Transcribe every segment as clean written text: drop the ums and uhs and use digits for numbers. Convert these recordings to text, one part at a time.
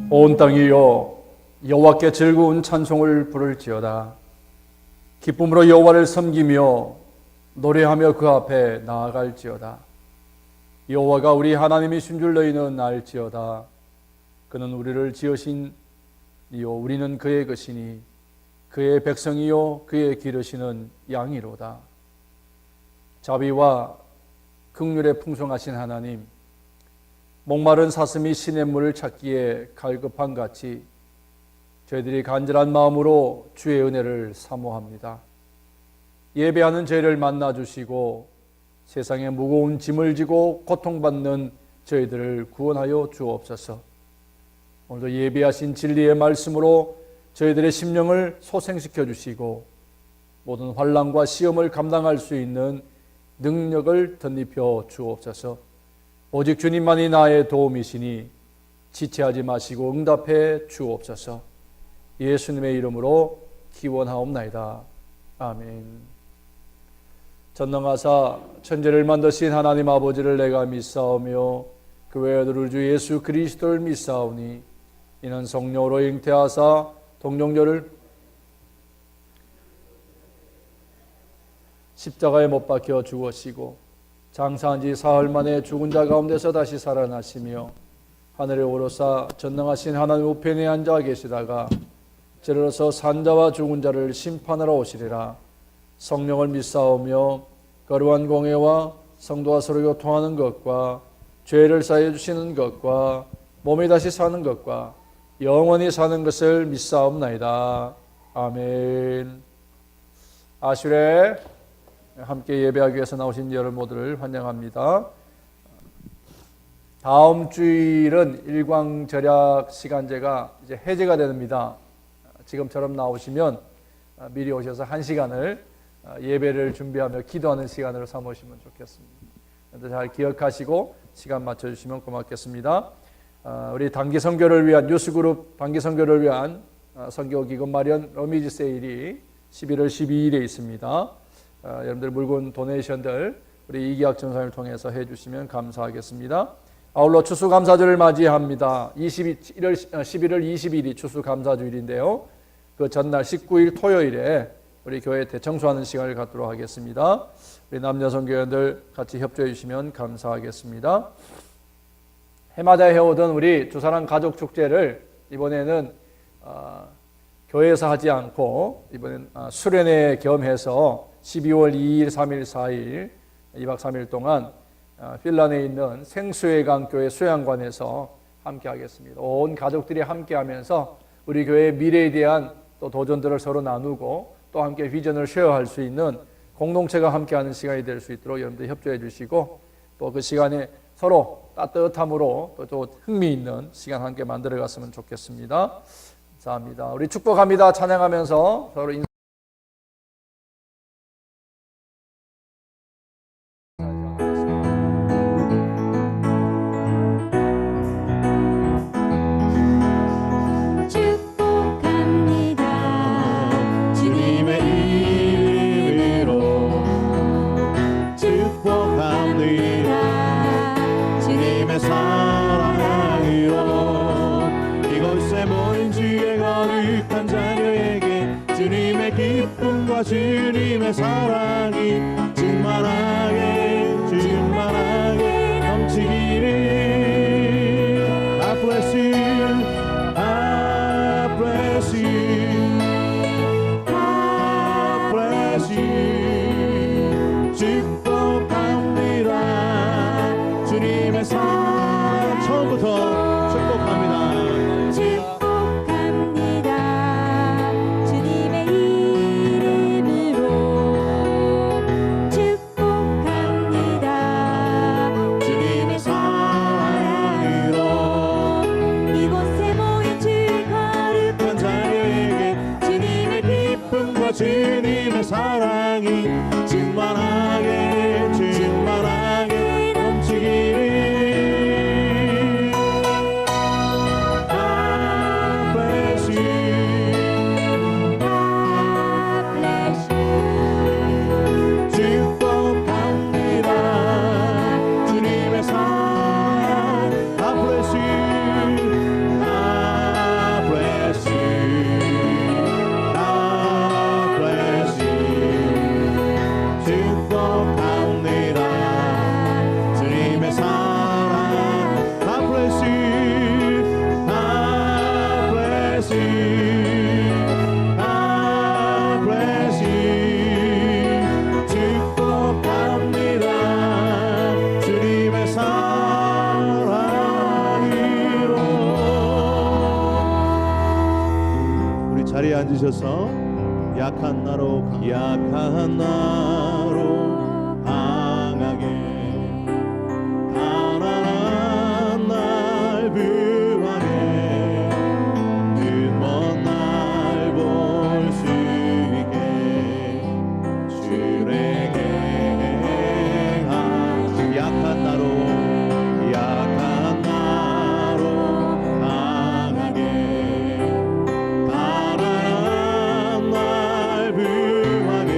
온 땅이여 여호와께 즐거운 찬송을 부를지어다. 기쁨으로 여호와를 섬기며 노래하며 그 앞에 나아갈지어다. 여호와가 우리 하나님이신 줄 너희는 알지어다. 그는 우리를 지으신 이요 우리는 그의 것이니 그의 백성이요 그의 기르시는 양이로다. 자비와 긍휼에 풍성하신 하나님, 목마른 사슴이 시냇물을 찾기에 갈급한 같이 저희들이 간절한 마음으로 주의 은혜를 사모합니다. 예배하는 저희를 만나주시고 세상에 무거운 짐을 지고 고통받는 저희들을 구원하여 주옵소서. 오늘도 예배하신 진리의 말씀으로 저희들의 심령을 소생시켜 주시고 모든 환난과 시험을 감당할 수 있는 능력을 덧입혀 주옵소서. 오직 주님만이 나의 도움이시니 지체하지 마시고 응답해 주옵소서. 예수님의 이름으로 기원하옵나이다. 아멘. 전능하사 천지를 만드신 하나님 아버지를 내가 믿사오며 그 외아들 주 예수 그리스도를 믿사오니 이는 성령으로 잉태하사 동정녀를 십자가에 못 박혀 죽으시고 장사한 지 사흘 만에 죽은 자 가운데서 다시 살아나시며 하늘에 오르사 전능하신 하나님 우편에 앉아 계시다가 저리로서 산자와 죽은 자를 심판하러 오시리라. 성령을 믿사오며 거룩한 공회와 성도와 서로 교통하는 것과 죄를 사해 주시는 것과 몸이 다시 사는 것과 영원히 사는 것을 믿사옵나이다. 아멘. 아슈레 함께 예배하기 위해서 나오신 여러분 모두를 환영합니다. 다음 주일은 일광절약 시간제가 이제 해제가 됩니다. 지금처럼 나오시면 미리 오셔서 1시간을 예배를 준비하며 기도하는 시간으로 삼으시면 좋겠습니다. 잘 기억하시고 시간 맞춰주시면 고맙겠습니다. 우리 단기 선교를 위한 뉴스그룹 단기 선교를 위한 선교기금 마련 러미지 세일이 11월 12일에 있습니다. 여러분들 물건 도네이션들 우리 이기학 전사님을 통해서 해주시면 감사하겠습니다. 아울러 추수감사절을 맞이합니다. 11월 20일이 추수감사주일인데요. 그 전날 19일 토요일에 우리 교회 대청소하는 시간을 갖도록 하겠습니다. 우리 남녀 선교회원들 같이 협조해 주시면 감사하겠습니다. 해마다 해오던 우리 주사랑 가족 축제를 이번에는 교회에서 하지 않고 이번엔 수련회 겸해서 12월 2일, 3일, 4일 2박 3일 동안 필란에 있는 생수회강 교회 수양관에서 함께 하겠습니다. 온 가족들이 함께 하면서 우리 교회의 미래에 대한 또 도전들을 서로 나누고 또 함께 비전을 쉐어할 수 있는 공동체가 함께하는 시간이 될 수 있도록 여러분들 협조해 주시고 또 그 시간에 서로 따뜻함으로 또 흥미있는 시간 함께 만들어 갔으면 좋겠습니다. 감사합니다. 우리 축복합니다. 찬양하면서 서로 인사. 주님의 사랑이 충만하게 넘치기를. I bless you, I bless you, I bless you. 축복합니다. 주님의 사랑 처음부터 축복합니다. 주님의 사랑이 충만하게 넘치기를. I bless you, I bless you. 축복합니다. 주님의 사랑. I bless you, I 약한 나로 강하게 가난한 날 부하게 눈먼 날 볼 수 있게 주를 행하 약한 나로 강하게 가난한 날 부하게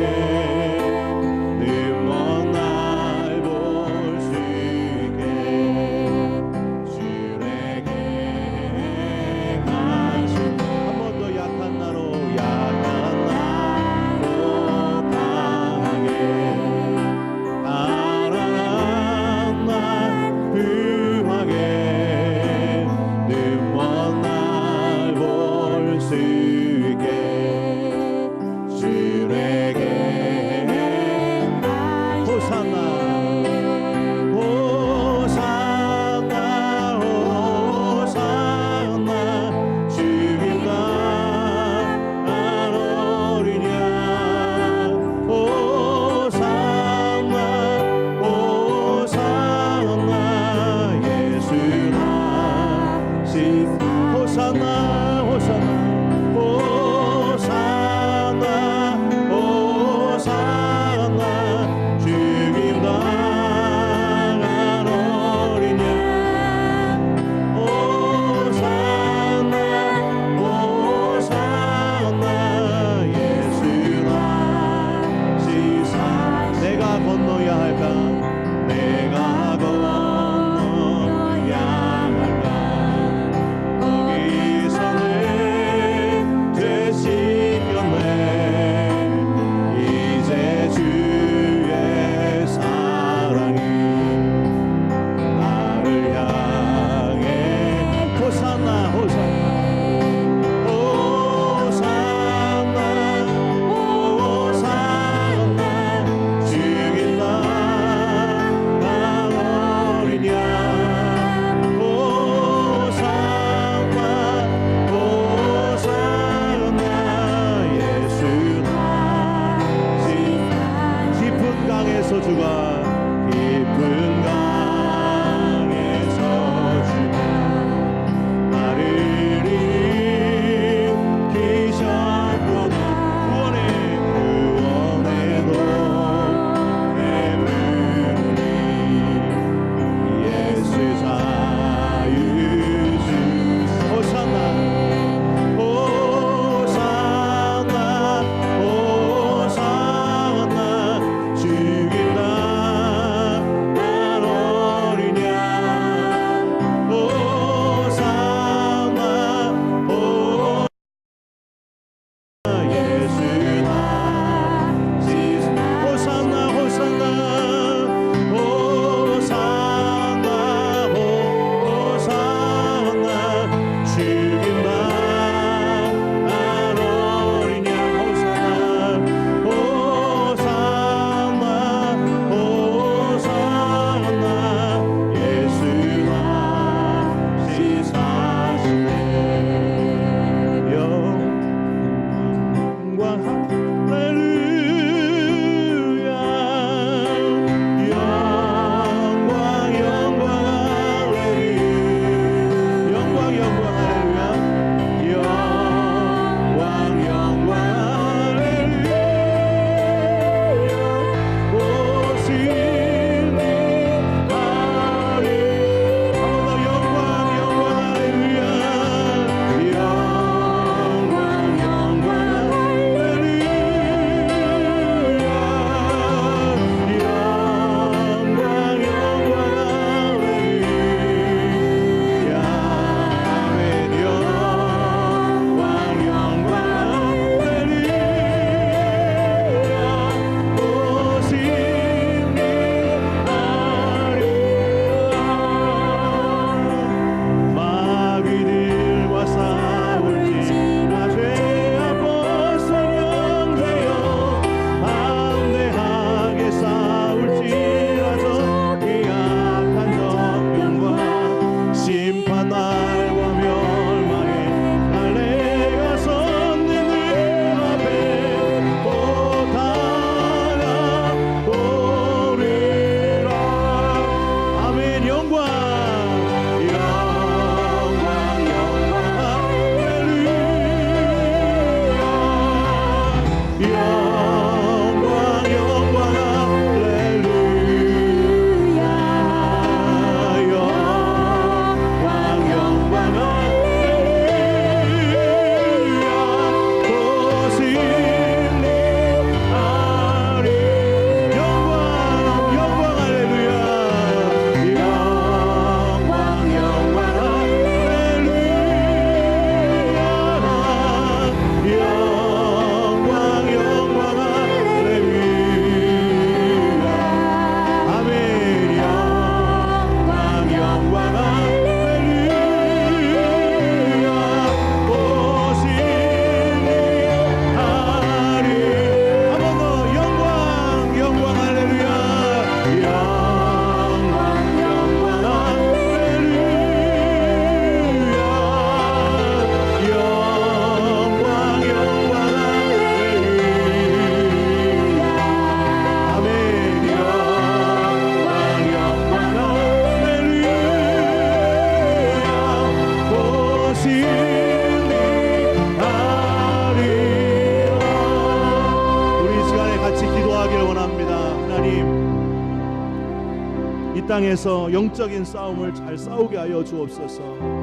땅에서 영적인 싸움을 잘 싸우게 하여 주옵소서.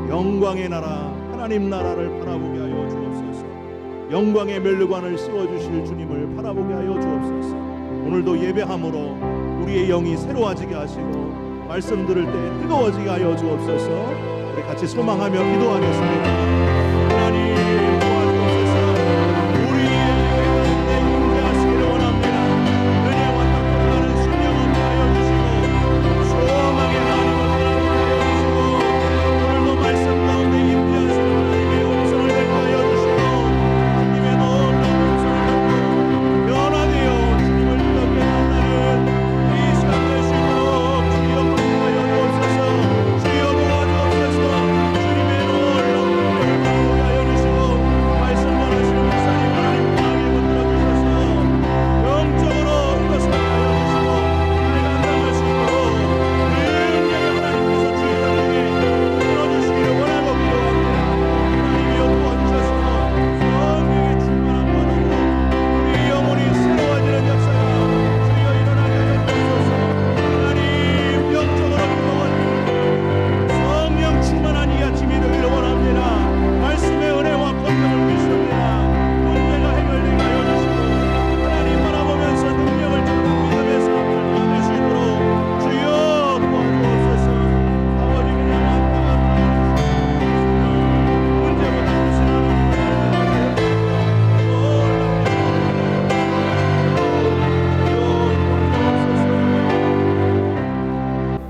영광의 나라 하나님 나라를 바라보게 하여 주옵소서. 영광의 면류관을 씌워주실 주님을 바라보게 하여 주옵소서. 오늘도 예배함으로 우리의 영이 새로워지게 하시고 말씀 들을 때 뜨거워지게 하여 주옵소서. 우리 같이 소망하며 기도하겠습니다. 하나님 도와주옵소서. 우리의 가운데 임재하시기를 원합니다. 은혜와 탁월하는 신령을 하여 주시고 소망의 하나님을 하여 주시고 오늘도 말씀 가운데 임재하시는 하나님의 음성을 듣게 하여 주시고 주님의 놀라운 음성을 듣고 변화되어 주님을 뜨겁게 만나는 이 시간 되시도록 주여 복하여 주옵소서. 주여 도와주옵소서. 주님의 놀라운 은혜를 하여 주시고 말씀 전하시는 목사님 하나님 마음에 붙들어 주셔서 영적으로 일어서게 하여 주시고 발간당하시고 은혜를 하나님께서 주의 자리에 풀어주시기를 원하고 기도합니다. 하나님이여 도와주셔서 성령의 충만한 권으로 우리의 영혼이 새로워지는 역사가 주여 일어나게 하여 주옵소서. 하나님 영적으로 뜨거워지는 성령 충만한 이 아침이 되기를 원합니다. 말씀의 은혜와 권능을 믿습니다. 문제가 해결되게 하여 주시고 하나님 바라보면서 능력을 찾는 믿음의 삶을 나누시도록 주여 도와주옵소서. 아버지 그냥 왔다 갔다 문제보다 크신 하나님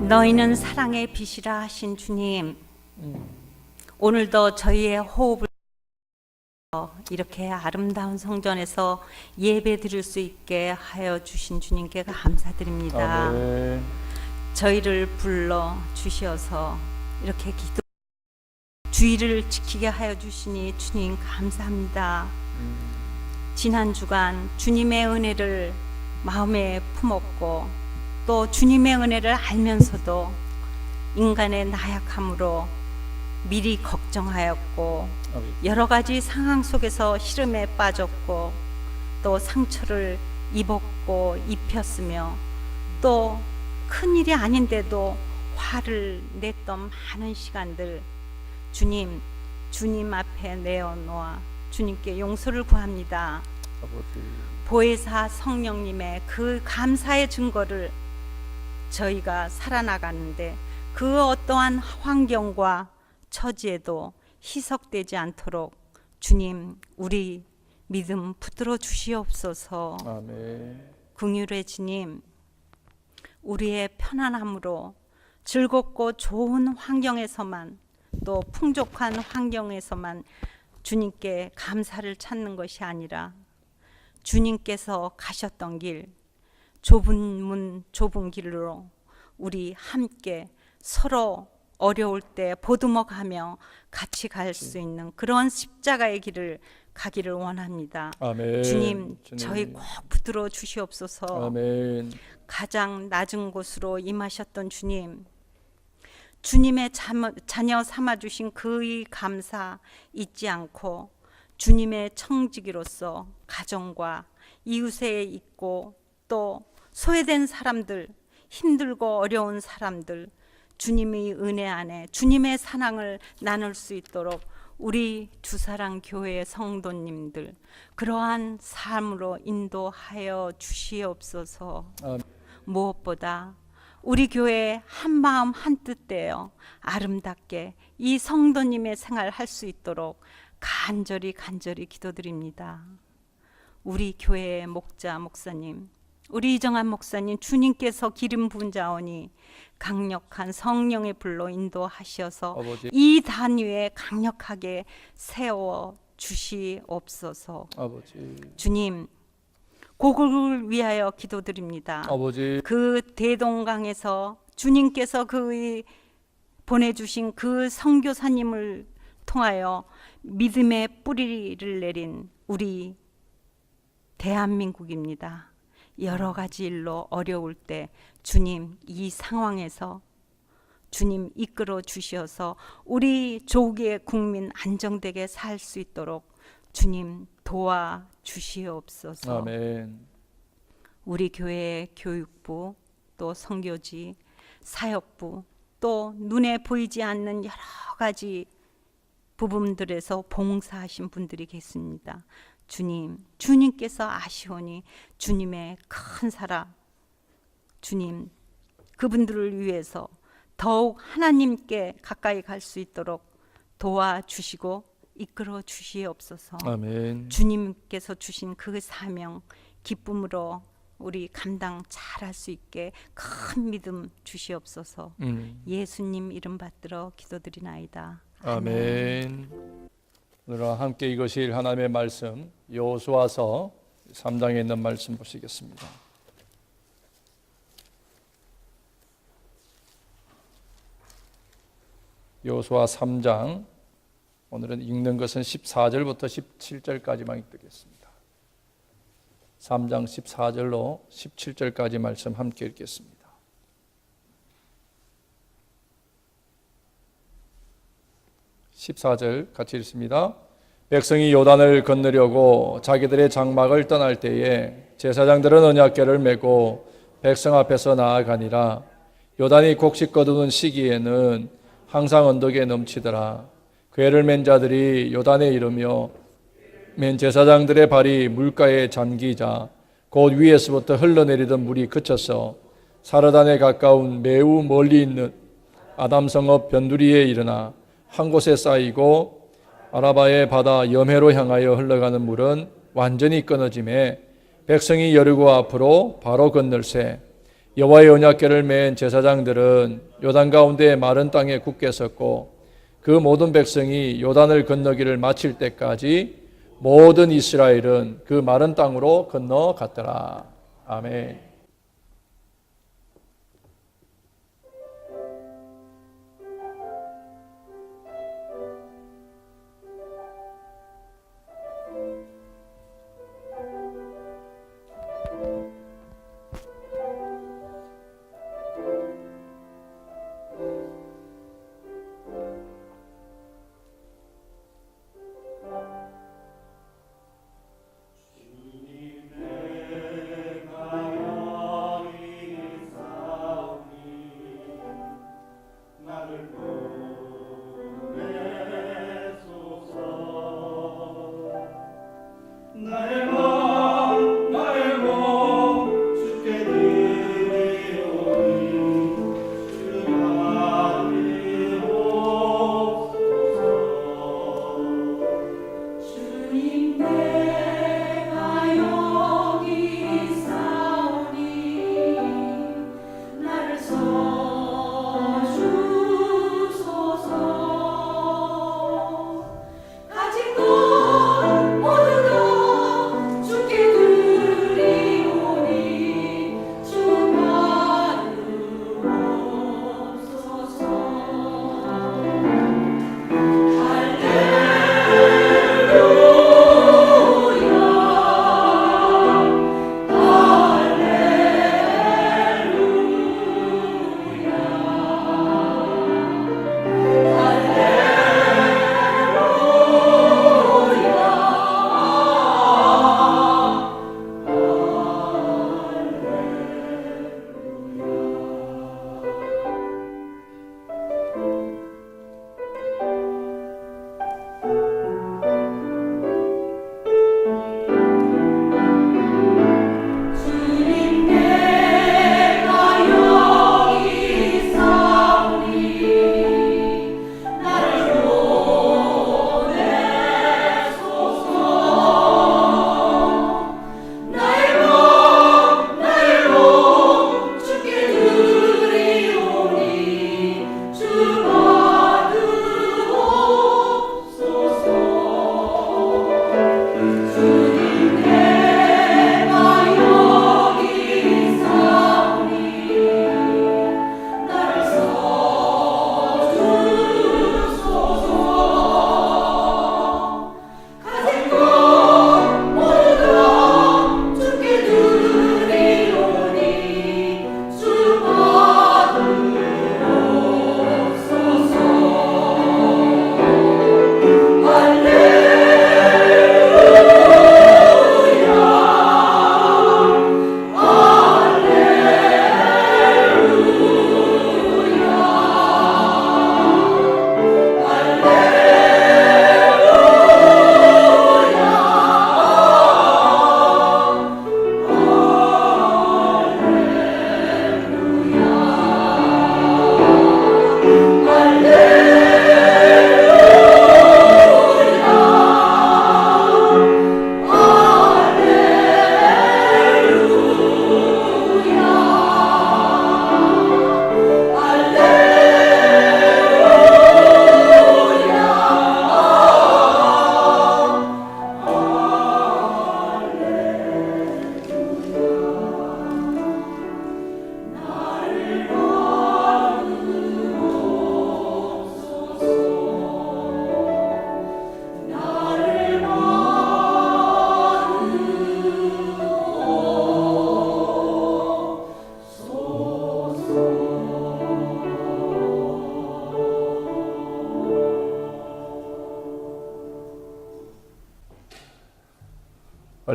너희는 사랑의 빛이라 하신 주님, 오늘도 저희의 호흡을 이렇게 아름다운 성전에서 예배 드릴 수 있게 하여 주신 주님께 감사드립니다. 아멘. 저희를 불러 주셔서 이렇게 기도 주의를 지키게 하여 주시니 주님 감사합니다. 지난 주간 주님의 은혜를 마음에 품었고 또 주님의 은혜를 알면서도 인간의 나약함으로 미리 걱정하였고 여러 가지 상황 속에서 시름에 빠졌고 또 상처를 입었고 입혔으며 또 큰일이 아닌데도 화를 냈던 많은 시간들 주님 앞에 내어놓아 주님께 용서를 구합니다. 아버지. 보혜사 성령님의 그 감사의 증거를 저희가 살아나가는데 그 어떠한 환경과 처지에도 희석되지 않도록 주님 우리 믿음 붙들어 주시옵소서. 아멘. 긍휼의 주님, 우리의 편안함으로 즐겁고 좋은 환경에서만 또 풍족한 환경에서만 주님께 감사를 찾는 것이 아니라 주님께서 가셨던 길, 좁은 문 좁은 길로 우리 함께 서로 어려울 때 보듬어가며 같이 갈 수 있는 그런 십자가의 길을 가기를 원합니다. 아멘. 주님, 저희 꼭 붙들어 주시옵소서. 아멘. 가장 낮은 곳으로 임하셨던 주님, 주님의 자녀 삼아주신 그의 감사 잊지 않고 주님의 청지기로서 가정과 이웃에 있고 또 소외된 사람들, 힘들고 어려운 사람들, 주님의 은혜 안에 주님의 사랑을 나눌 수 있도록 우리 주사랑 교회의 성도님들 그러한 삶으로 인도하여 주시옵소서. 무엇보다 우리 교회 한마음 한뜻되어 아름답게 이 성도님의 생활을 할 수 있도록 간절히 기도드립니다. 우리 교회의 목자 목사님, 우리 이정한 목사님, 주님께서 기름 부은 자오니 강력한 성령의 불로 인도하셔서 아버지. 이 단위에 강력하게 세워 주시옵소서. 아버지. 주님, 고국을 위하여 기도드립니다. 아버지. 그 대동강에서 주님께서 그 보내주신 그 선교사님을 통하여 믿음의 뿌리를 내린 우리 대한민국입니다. 여러 가지 일로 어려울 때 주님 이 상황에서 주님 이끌어 주셔서 우리 조국의 국민 안정되게 살 수 있도록 주님 도와 주시옵소서. 아멘. 우리 교회의 교육부 또 선교지 사역부 또 눈에 보이지 않는 여러 가지 부분들에서 봉사하신 분들이 계십니다. 주님께서 아시오니 주님의 큰 사랑, 주님 그분들을 위해서 더욱 하나님께 가까이 갈 수 있도록 도와주시고 이끌어 주시옵소서. 아멘. 주님께서 주신 그 사명 기쁨으로 우리 감당 잘할 수 있게 큰 믿음 주시옵소서. 예수님 이름 받들어 기도드리나이다. 아멘. 오늘 함께 읽으실 하나님의 말씀 여호수아서 3장에 있는 말씀 보시겠습니다. 여호수아 3장 오늘은 읽는 것은 14절부터 17절까지만 읽겠습니다. 3장 14절로 17절까지 말씀 함께 읽겠습니다. (14절) 같이 읽습니다. 백성이 요단을 건너려고 자기들의 장막을 떠날 때에 제사장들은 언약궤를 메고 백성 앞에서 나아가니라. 요단이 곡식 거두는 시기에는 항상 언덕에 넘치더라. 궤를 맨 자들이 요단에 이르며 맨 제사장들의 발이 물가에 잠기자 곧 위에서부터 흘러내리던 물이 그쳐서 사르단에 가까운 매우 멀리 있는 아담성읍 변두리에 일어나 한 곳에 쌓이고 아라바의 바다 염해로 향하여 흘러가는 물은 완전히 끊어짐에 백성이 여리고 앞으로 바로 건널새 여호와의 언약궤를 맨 제사장들은 요단 가운데 마른 땅에 굳게 섰고 그 모든 백성이 요단을 건너기를 마칠 때까지 모든 이스라엘은 그 마른 땅으로 건너갔더라. 아멘.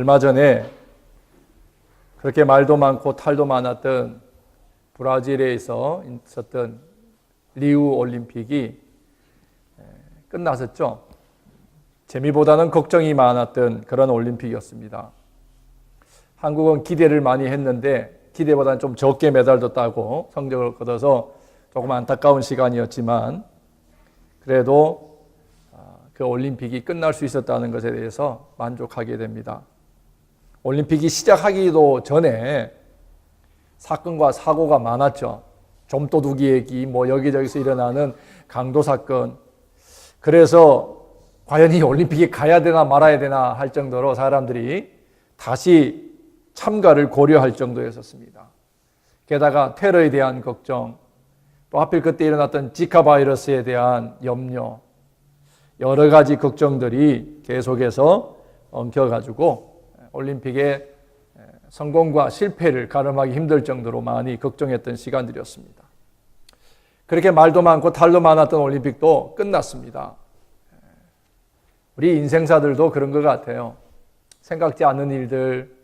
얼마 전에 그렇게 말도 많고 탈도 많았던 브라질에 있었던 리우 올림픽이 끝났었죠. 재미보다는 걱정이 많았던 그런 올림픽이었습니다. 한국은 기대를 많이 했는데 기대보다는 좀 적게 메달도 따고 성적을 거둬서 조금 안타까운 시간이었지만 그래도 그 올림픽이 끝날 수 있었다는 것에 대해서 만족하게 됩니다. 올림픽이 시작하기도 전에 사건과 사고가 많았죠. 좀도둑이 얘기, 여기저기서 일어나는 강도 사건. 그래서 과연 이 올림픽에 가야 되나 말아야 되나 할 정도로 사람들이 다시 참가를 고려할 정도였었습니다. 게다가 테러에 대한 걱정, 또 하필 그때 일어났던 지카 바이러스에 대한 염려, 여러 가지 걱정들이 계속해서 엉켜가지고 올림픽의 성공과 실패를 가늠하기 힘들 정도로 많이 걱정했던 시간들이었습니다. 그렇게 말도 많고 탈도 많았던 올림픽도 끝났습니다. 우리 인생사들도 그런 것 같아요. 생각지 않는 일들,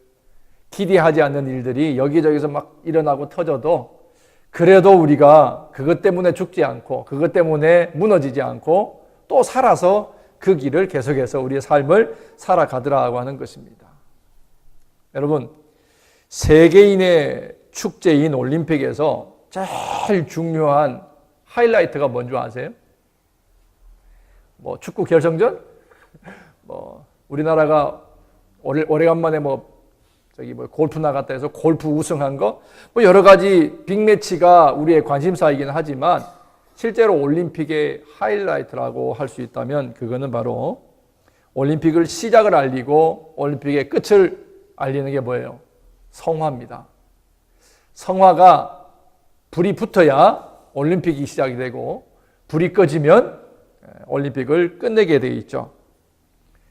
기대하지 않는 일들이 여기저기서 막 일어나고 터져도 그래도 우리가 그것 때문에 죽지 않고 그것 때문에 무너지지 않고 또 살아서 그 길을 계속해서 우리의 삶을 살아가더라고 하는 것입니다. 여러분, 세계인의 축제인 올림픽에서 제일 중요한 하이라이트가 뭔지 아세요? 축구 결승전? 우리나라가 오래간만에 골프 나갔다 해서 골프 우승한 거? 여러 가지 빅매치가 우리의 관심사이긴 하지만 실제로 올림픽의 하이라이트라고 할 수 있다면 그거는 바로 올림픽을 시작을 알리고 올림픽의 끝을 알리는 게 뭐예요? 성화입니다. 성화가 불이 붙어야 올림픽이 시작이 되고 불이 꺼지면 올림픽을 끝내게 되어 있죠.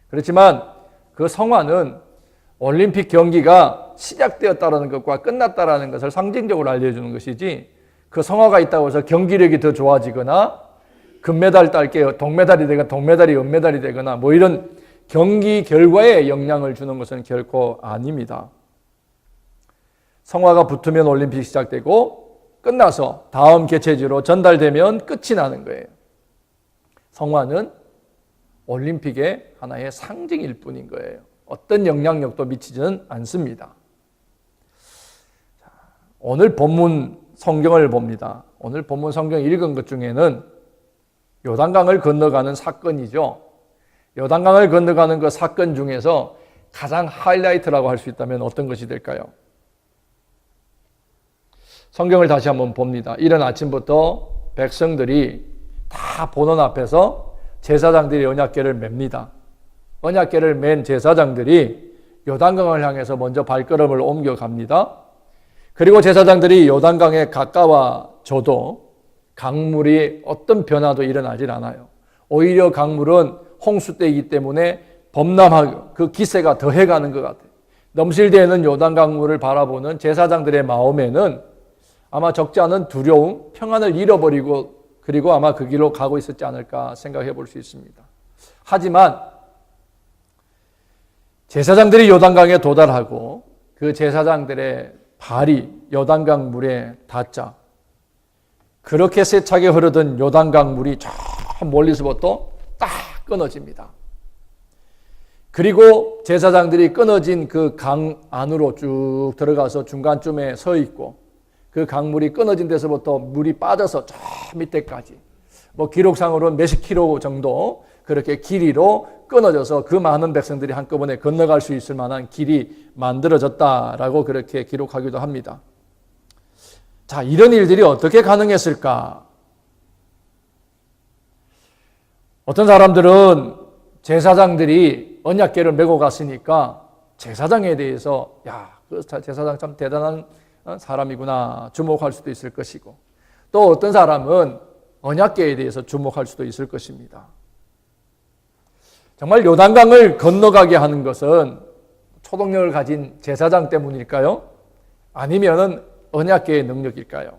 그렇지만 그 성화는 올림픽 경기가 시작되었다는 것과 끝났다는 것을 상징적으로 알려주는 것이지 그 성화가 있다고 해서 경기력이 더 좋아지거나 금메달 딸게 동메달이 되거나 동메달이 은메달이 되거나 이런 경기 결과에 영향을 주는 것은 결코 아닙니다. 성화가 붙으면 올림픽이 시작되고 끝나서 다음 개최지로 전달되면 끝이 나는 거예요. 성화는 올림픽의 하나의 상징일 뿐인 거예요. 어떤 영향력도 미치지는 않습니다. 오늘 본문 성경을 봅니다. 오늘 본문 성경 읽은 것 중에는 요단강을 건너가는 사건이죠. 요단강을 건너가는 그 사건 중에서 가장 하이라이트라고 할 수 있다면 어떤 것이 될까요? 성경을 다시 한번 봅니다. 이른 아침부터 백성들이 다 본원 앞에서 제사장들이 언약궤를 맵니다. 언약궤를 맨 제사장들이 요단강을 향해서 먼저 발걸음을 옮겨갑니다. 그리고 제사장들이 요단강에 가까워져도 강물이 어떤 변화도 일어나질 않아요. 오히려 강물은 홍수 때이기 때문에 범람하고 그 기세가 더해가는 것 같아요. 넘실대는 요단 강물을 바라보는 제사장들의 마음에는 아마 적지 않은 두려움, 평안을 잃어버리고 그리고 아마 그 길로 가고 있었지 않을까 생각해 볼 수 있습니다. 하지만 제사장들이 요단강에 도달하고 그 제사장들의 발이 요단강 물에 닿자 그렇게 세차게 흐르던 요단강 물이 저 멀리서부터 딱 끊어집니다. 그리고 제사장들이 끊어진 그 강 안으로 쭉 들어가서 중간쯤에 서 있고 그 강물이 끊어진 데서부터 물이 빠져서 저 밑에까지 기록상으로는 몇십 킬로 정도 그렇게 길이로 끊어져서 그 많은 백성들이 한꺼번에 건너갈 수 있을 만한 길이 만들어졌다라고 그렇게 기록하기도 합니다. 자, 이런 일들이 어떻게 가능했을까? 어떤 사람들은 제사장들이 언약궤를 메고 갔으니까 제사장에 대해서 그 제사장 참 대단한 사람이구나 주목할 수도 있을 것이고 또 어떤 사람은 언약궤에 대해서 주목할 수도 있을 것입니다. 정말 요단강을 건너가게 하는 것은 초동력을 가진 제사장 때문일까요? 아니면은 언약궤의 능력일까요?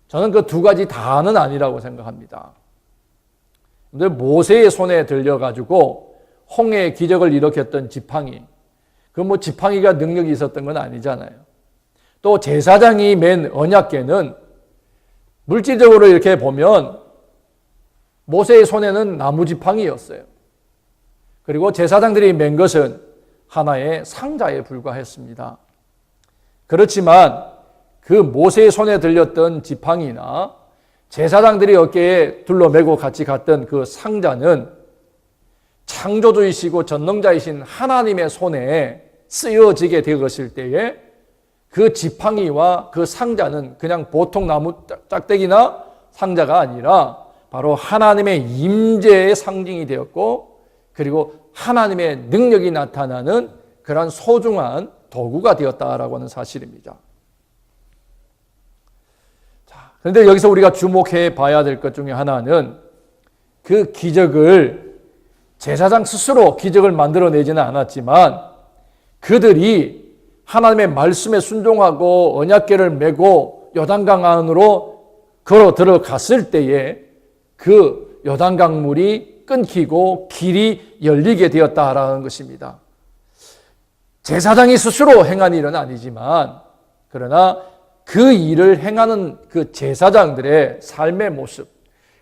저는 그 두 가지 다는 아니라고 생각합니다. 근데 모세의 손에 들려가지고 홍해의 기적을 일으켰던 지팡이, 그 뭐 지팡이가 능력이 있었던 건 아니잖아요. 또 제사장이 맨 언약궤는 물질적으로 이렇게 보면 모세의 손에는 나무 지팡이였어요. 그리고 제사장들이 맨 것은 하나의 상자에 불과했습니다. 그렇지만 그 모세의 손에 들렸던 지팡이나 제사장들이 어깨에 둘러매고 같이 갔던 그 상자는 창조주이시고 전능자이신 하나님의 손에 쓰여지게 되었을 때에 그 지팡이와 그 상자는 그냥 보통 나무 짝대기나 상자가 아니라 바로 하나님의 임재의 상징이 되었고, 그리고 하나님의 능력이 나타나는 그러한 소중한 도구가 되었다라고 하는 사실입니다. 자, 그런데 여기서 우리가 주목해 봐야 될 것 중에 하나는 그 기적을 제사장 스스로 기적을 만들어내지는 않았지만 그들이 하나님의 말씀에 순종하고 언약궤를 메고 요단강 안으로 걸어 들어갔을 때에 그 요단강 물이 끊기고 길이 열리게 되었다라는 것입니다. 제사장이 스스로 행한 일은 아니지만 그러나 그 일을 행하는 그 제사장들의 삶의 모습,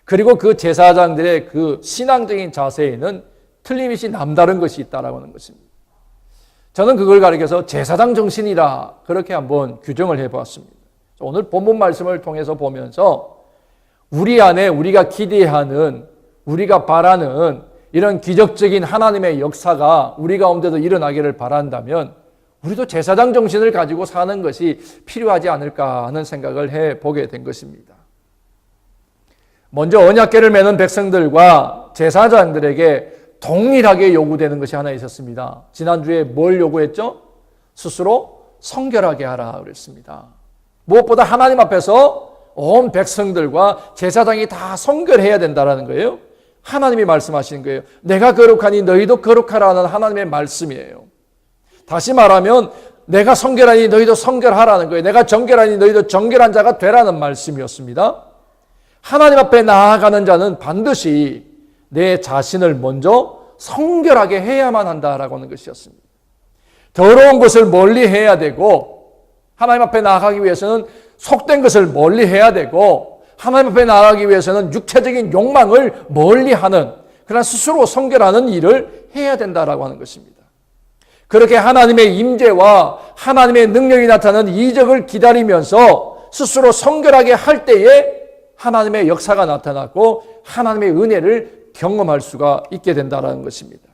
그리고 그 제사장들의 그 신앙적인 자세에는 틀림없이 남다른 것이 있다라고 하는 것입니다. 저는 그걸 가리켜서 제사장 정신이라 그렇게 한번 규정을 해보았습니다. 오늘 본문 말씀을 통해서 보면서 우리 안에 우리가 기대하는, 우리가 바라는 이런 기적적인 하나님의 역사가 우리 가운데도 일어나기를 바란다면 우리도 제사장 정신을 가지고 사는 것이 필요하지 않을까 하는 생각을 해보게 된 것입니다. 먼저 언약궤를 메는 백성들과 제사장들에게 동일하게 요구되는 것이 하나 있었습니다. 지난주에 뭘 요구했죠? 스스로 성결하게 하라 그랬습니다. 무엇보다 하나님 앞에서 온 백성들과 제사장이 다 성결해야 된다는 거예요. 하나님이 말씀하시는 거예요. 내가 거룩하니 너희도 거룩하라는 하나님의 말씀이에요. 다시 말하면 내가 성결하니 너희도 성결하라는 거예요. 내가 정결하니 너희도 정결한 자가 되라는 말씀이었습니다. 하나님 앞에 나아가는 자는 반드시 내 자신을 먼저 성결하게 해야만 한다라고 하는 것이었습니다. 더러운 것을 멀리 해야 되고, 하나님 앞에 나아가기 위해서는 속된 것을 멀리 해야 되고, 하나님 앞에 나아가기 위해서는 육체적인 욕망을 멀리하는, 그러나 스스로 성결하는 일을 해야 된다라고 하는 것입니다. 그렇게 하나님의 임재와 하나님의 능력이 나타나는 이적을 기다리면서 스스로 성결하게 할 때에 하나님의 역사가 나타나고 하나님의 은혜를 경험할 수가 있게 된다는 것입니다.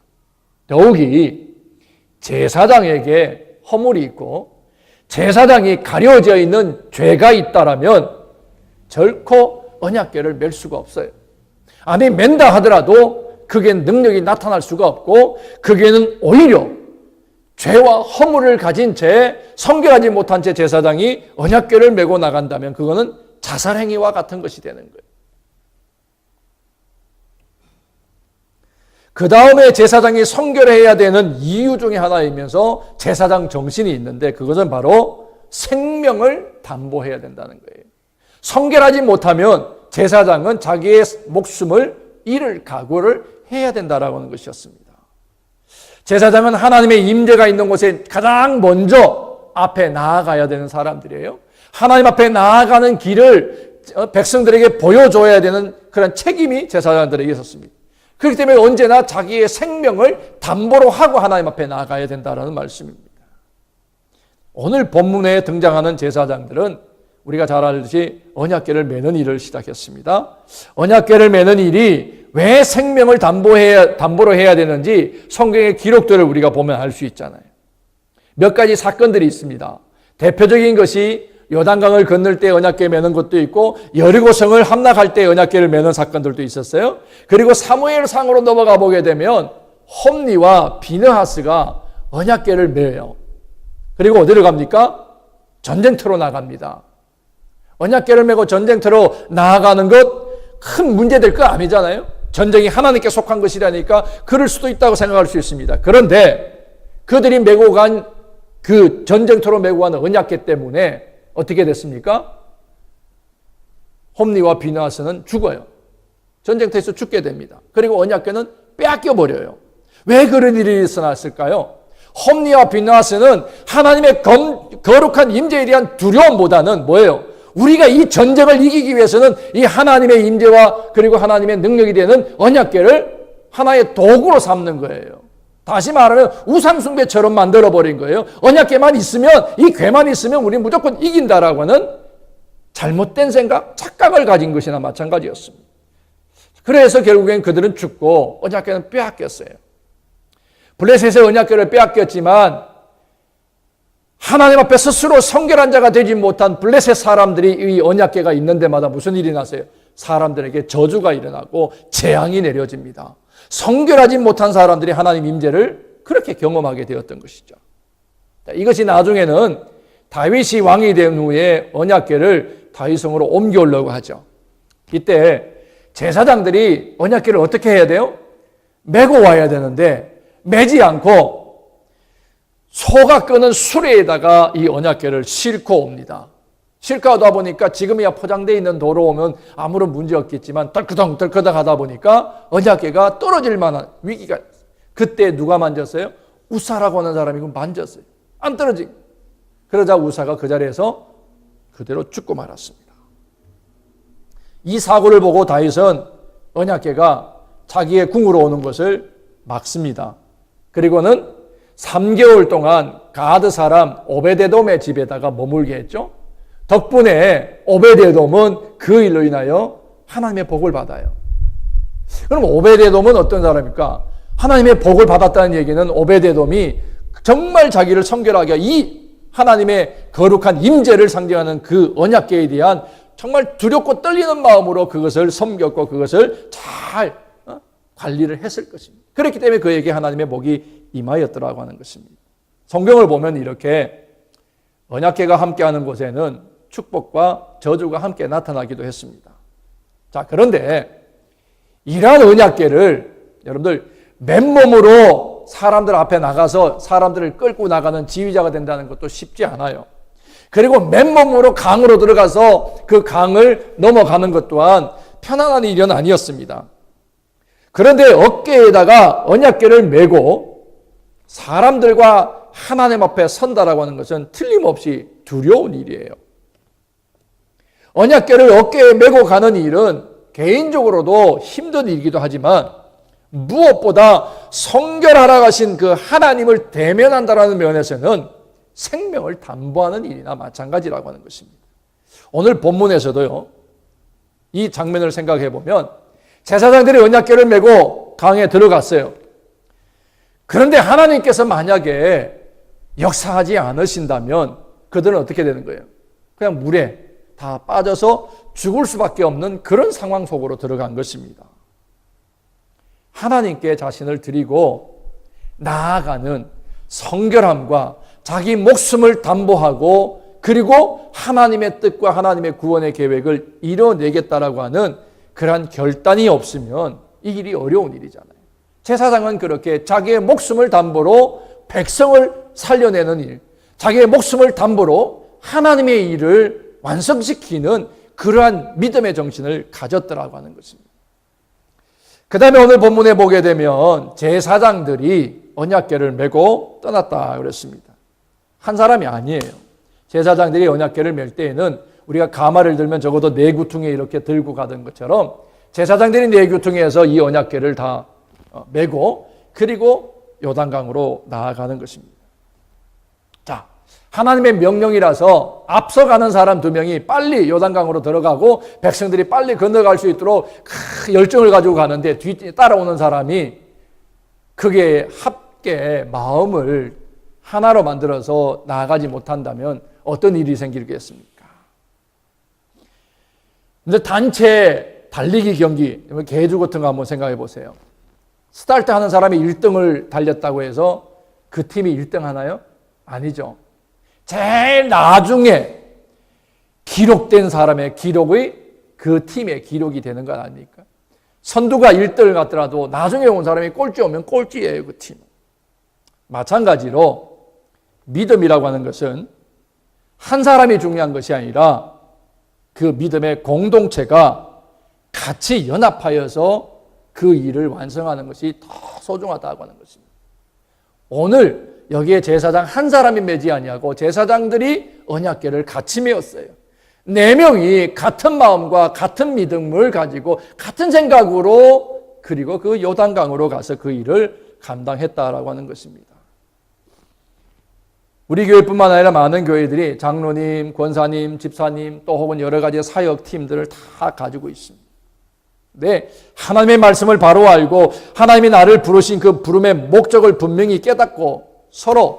더욱이 제사장에게 허물이 있고 제사장이 가려져 있는 죄가 있다라면 결코 언약궤를 맬 수가 없어요. 아니 맨다 하더라도 그게 능력이 나타날 수가 없고 그게는 오히려 죄와 허물을 가진 채 성결하지 못한 채 제사장이 언약궤를 메고 나간다면 그거는 자살행위와 같은 것이 되는 거예요. 그 다음에 제사장이 성결해야 되는 이유 중에 하나이면서 제사장 정신이 있는데 그것은 바로 생명을 담보해야 된다는 거예요. 성결하지 못하면 제사장은 자기의 목숨을 잃을 각오를 해야 된다라고 하는 것이었습니다. 제사장은 하나님의 임재가 있는 곳에 가장 먼저 앞에 나아가야 되는 사람들이에요. 하나님 앞에 나아가는 길을 백성들에게 보여줘야 되는 그런 책임이 제사장들에게 있었습니다. 그렇기 때문에 언제나 자기의 생명을 담보로 하고 하나님 앞에 나아가야 된다는 말씀입니다. 오늘 본문에 등장하는 제사장들은 우리가 잘 알듯이 언약궤를 메는 일을 시작했습니다. 언약궤를 메는 일이 왜 생명을 담보로 해야 되는지 성경의 기록들을 우리가 보면 알 수 있잖아요. 몇 가지 사건들이 있습니다. 대표적인 것이 요단강을 건널 때 언약궤 메는 것도 있고 여리고성을 함락할 때 언약궤를 메는 사건들도 있었어요. 그리고 사무엘상으로 넘어가 보게 되면 홈니와 비느하스가 언약궤를 메요. 그리고 어디로 갑니까? 전쟁터로 나갑니다. 언약궤를 메고 전쟁터로 나아가는 것 큰 문제될 거 아니잖아요. 전쟁이 하나님께 속한 것이라니까 그럴 수도 있다고 생각할 수 있습니다. 그런데 그들이 메고 간 그 전쟁터로 메고 간 언약궤 때문에 어떻게 됐습니까? 홈니와 비느하스는 죽어요. 전쟁터에서 죽게 됩니다. 그리고 언약궤는 빼앗겨 버려요. 왜 그런 일이 일어났을까요? 홈리와 비나스는 하나님의 거룩한 임재에 대한 두려움보다는 뭐예요? 우리가 이 전쟁을 이기기 위해서는 이 하나님의 임재와 그리고 하나님의 능력이 되는 언약궤를 하나의 도구로 삼는 거예요. 다시 말하면 우상숭배처럼 만들어버린 거예요. 언약궤만 있으면, 이 궤만 있으면 우리 무조건 이긴다라고 하는 잘못된 생각, 착각을 가진 것이나 마찬가지였습니다. 그래서 결국엔 그들은 죽고 언약궤는 빼앗겼어요. 블레셋의 언약궤를 빼앗겼지만 하나님 앞에 스스로 성결한 자가 되지 못한 블레셋 사람들이 이 언약궤가 있는 데마다 무슨 일이 나세요? 사람들에게 저주가 일어나고 재앙이 내려집니다. 성결하지 못한 사람들이 하나님 임재를 그렇게 경험하게 되었던 것이죠. 이것이 나중에는 다윗이 왕이 된 후에 언약궤를 다윗성으로 옮겨오려고 하죠. 이때 제사장들이 언약궤를 어떻게 해야 돼요? 메고 와야 되는데 매지 않고 소가 끄는 수레에다가 이 언약궤를 싣고 옵니다. 싣고 오다 보니까 지금이야 포장되어 있는 도로 오면 아무런 문제 없겠지만 덜커덩 하다 보니까 언약궤가 떨어질 만한 위기가, 그때 누가 만졌어요? 우사라고 하는 사람이 만졌어요. 안 떨어지고. 그러자 우사가 그 자리에서 그대로 죽고 말았습니다. 이 사고를 보고 다윗은 언약궤가 자기의 궁으로 오는 것을 막습니다. 그리고는 3개월 동안 가드 사람 오베데돔의 집에다가 머물게 했죠. 덕분에 오베데돔은 그 일로 인하여 하나님의 복을 받아요. 그럼 오베데돔은 어떤 사람입니까? 하나님의 복을 받았다는 얘기는 오베데돔이 정말 자기를 성결하게 이 하나님의 거룩한 임재를 상징하는 그 언약궤에 대한 정말 두렵고 떨리는 마음으로 그것을 섬겼고 그것을 잘 관리를 했을 것입니다. 그렇기 때문에 그에게 하나님의 복이 임하였더라고 하는 것입니다. 성경을 보면 이렇게 언약궤가 함께하는 곳에는 축복과 저주가 함께 나타나기도 했습니다. 자, 그런데 이러한 언약궤를 여러분들 맨몸으로 사람들 앞에 나가서 사람들을 끌고 나가는 지휘자가 된다는 것도 쉽지 않아요. 그리고 맨몸으로 강으로 들어가서 그 강을 넘어가는 것 또한 편안한 일은 아니었습니다. 그런데 어깨에다가 언약궤를 메고 사람들과 하나님 앞에 선다라고 하는 것은 틀림없이 두려운 일이에요. 언약궤를 어깨에 메고 가는 일은 개인적으로도 힘든 일이기도 하지만 무엇보다 성결하라 하신 그 하나님을 대면한다라는 면에서는 생명을 담보하는 일이나 마찬가지라고 하는 것입니다. 오늘 본문에서도요, 이 장면을 생각해 보면 제사장들이 언약궤를 메고 강에 들어갔어요. 그런데 하나님께서 만약에 역사하지 않으신다면 그들은 어떻게 되는 거예요? 그냥 물에 다 빠져서 죽을 수밖에 없는 그런 상황 속으로 들어간 것입니다. 하나님께 자신을 드리고 나아가는 성결함과 자기 목숨을 담보하고 그리고 하나님의 뜻과 하나님의 구원의 계획을 이뤄내겠다라고 하는 그러한 결단이 없으면 이 일이 어려운 일이잖아요. 제사장은 그렇게 자기의 목숨을 담보로 백성을 살려내는 일, 자기의 목숨을 담보로 하나님의 일을 완성시키는 그러한 믿음의 정신을 가졌더라고 하는 것입니다. 그 다음에 오늘 본문에 보게 되면 제사장들이 언약궤를 메고 떠났다 그랬습니다. 한 사람이 아니에요. 제사장들이 언약궤를 멜 때에는 우리가 가마를 들면 적어도 4구퉁에 이렇게 들고 가던 것처럼 제사장들이 4구퉁에서 이 언약궤를 다 메고 그리고 요단강으로 나아가는 것입니다. 자, 하나님의 명령이라서 앞서가는 사람 2명이 빨리 요단강으로 들어가고 백성들이 빨리 건너갈 수 있도록 열정을 가지고 가는데 뒤에 따라오는 사람이 그게 함께 마음을 하나로 만들어서 나아가지 못한다면 어떤 일이 생기겠습니까? 근데 단체 달리기 경기, 계주 같은 거 한번 생각해 보세요. 스타트 하는 사람이 1등을 달렸다고 해서 그 팀이 1등 하나요? 아니죠. 제일 나중에 기록된 사람의 기록의 그 팀의 기록이 되는 것 아닙니까? 선두가 1등을 갔더라도 나중에 온 사람이 꼴찌 오면 꼴찌예요, 그 팀. 마찬가지로 믿음이라고 하는 것은 한 사람이 중요한 것이 아니라 그 믿음의 공동체가 같이 연합하여서 그 일을 완성하는 것이 더 소중하다고 하는 것입니다. 오늘 여기에 제사장 한 사람이 매지 아니하고 제사장들이 언약궤를 같이 메었어요. 4명이 같은 마음과 같은 믿음을 가지고 같은 생각으로 그리고 그 요단강으로 가서 그 일을 감당했다라고 하는 것입니다. 우리 교회뿐만 아니라 많은 교회들이 장로님, 권사님, 집사님 또 혹은 여러 가지 사역팀들을 다 가지고 있습니다. 네, 하나님의 말씀을 바로 알고 하나님이 나를 부르신 그 부름의 목적을 분명히 깨닫고 서로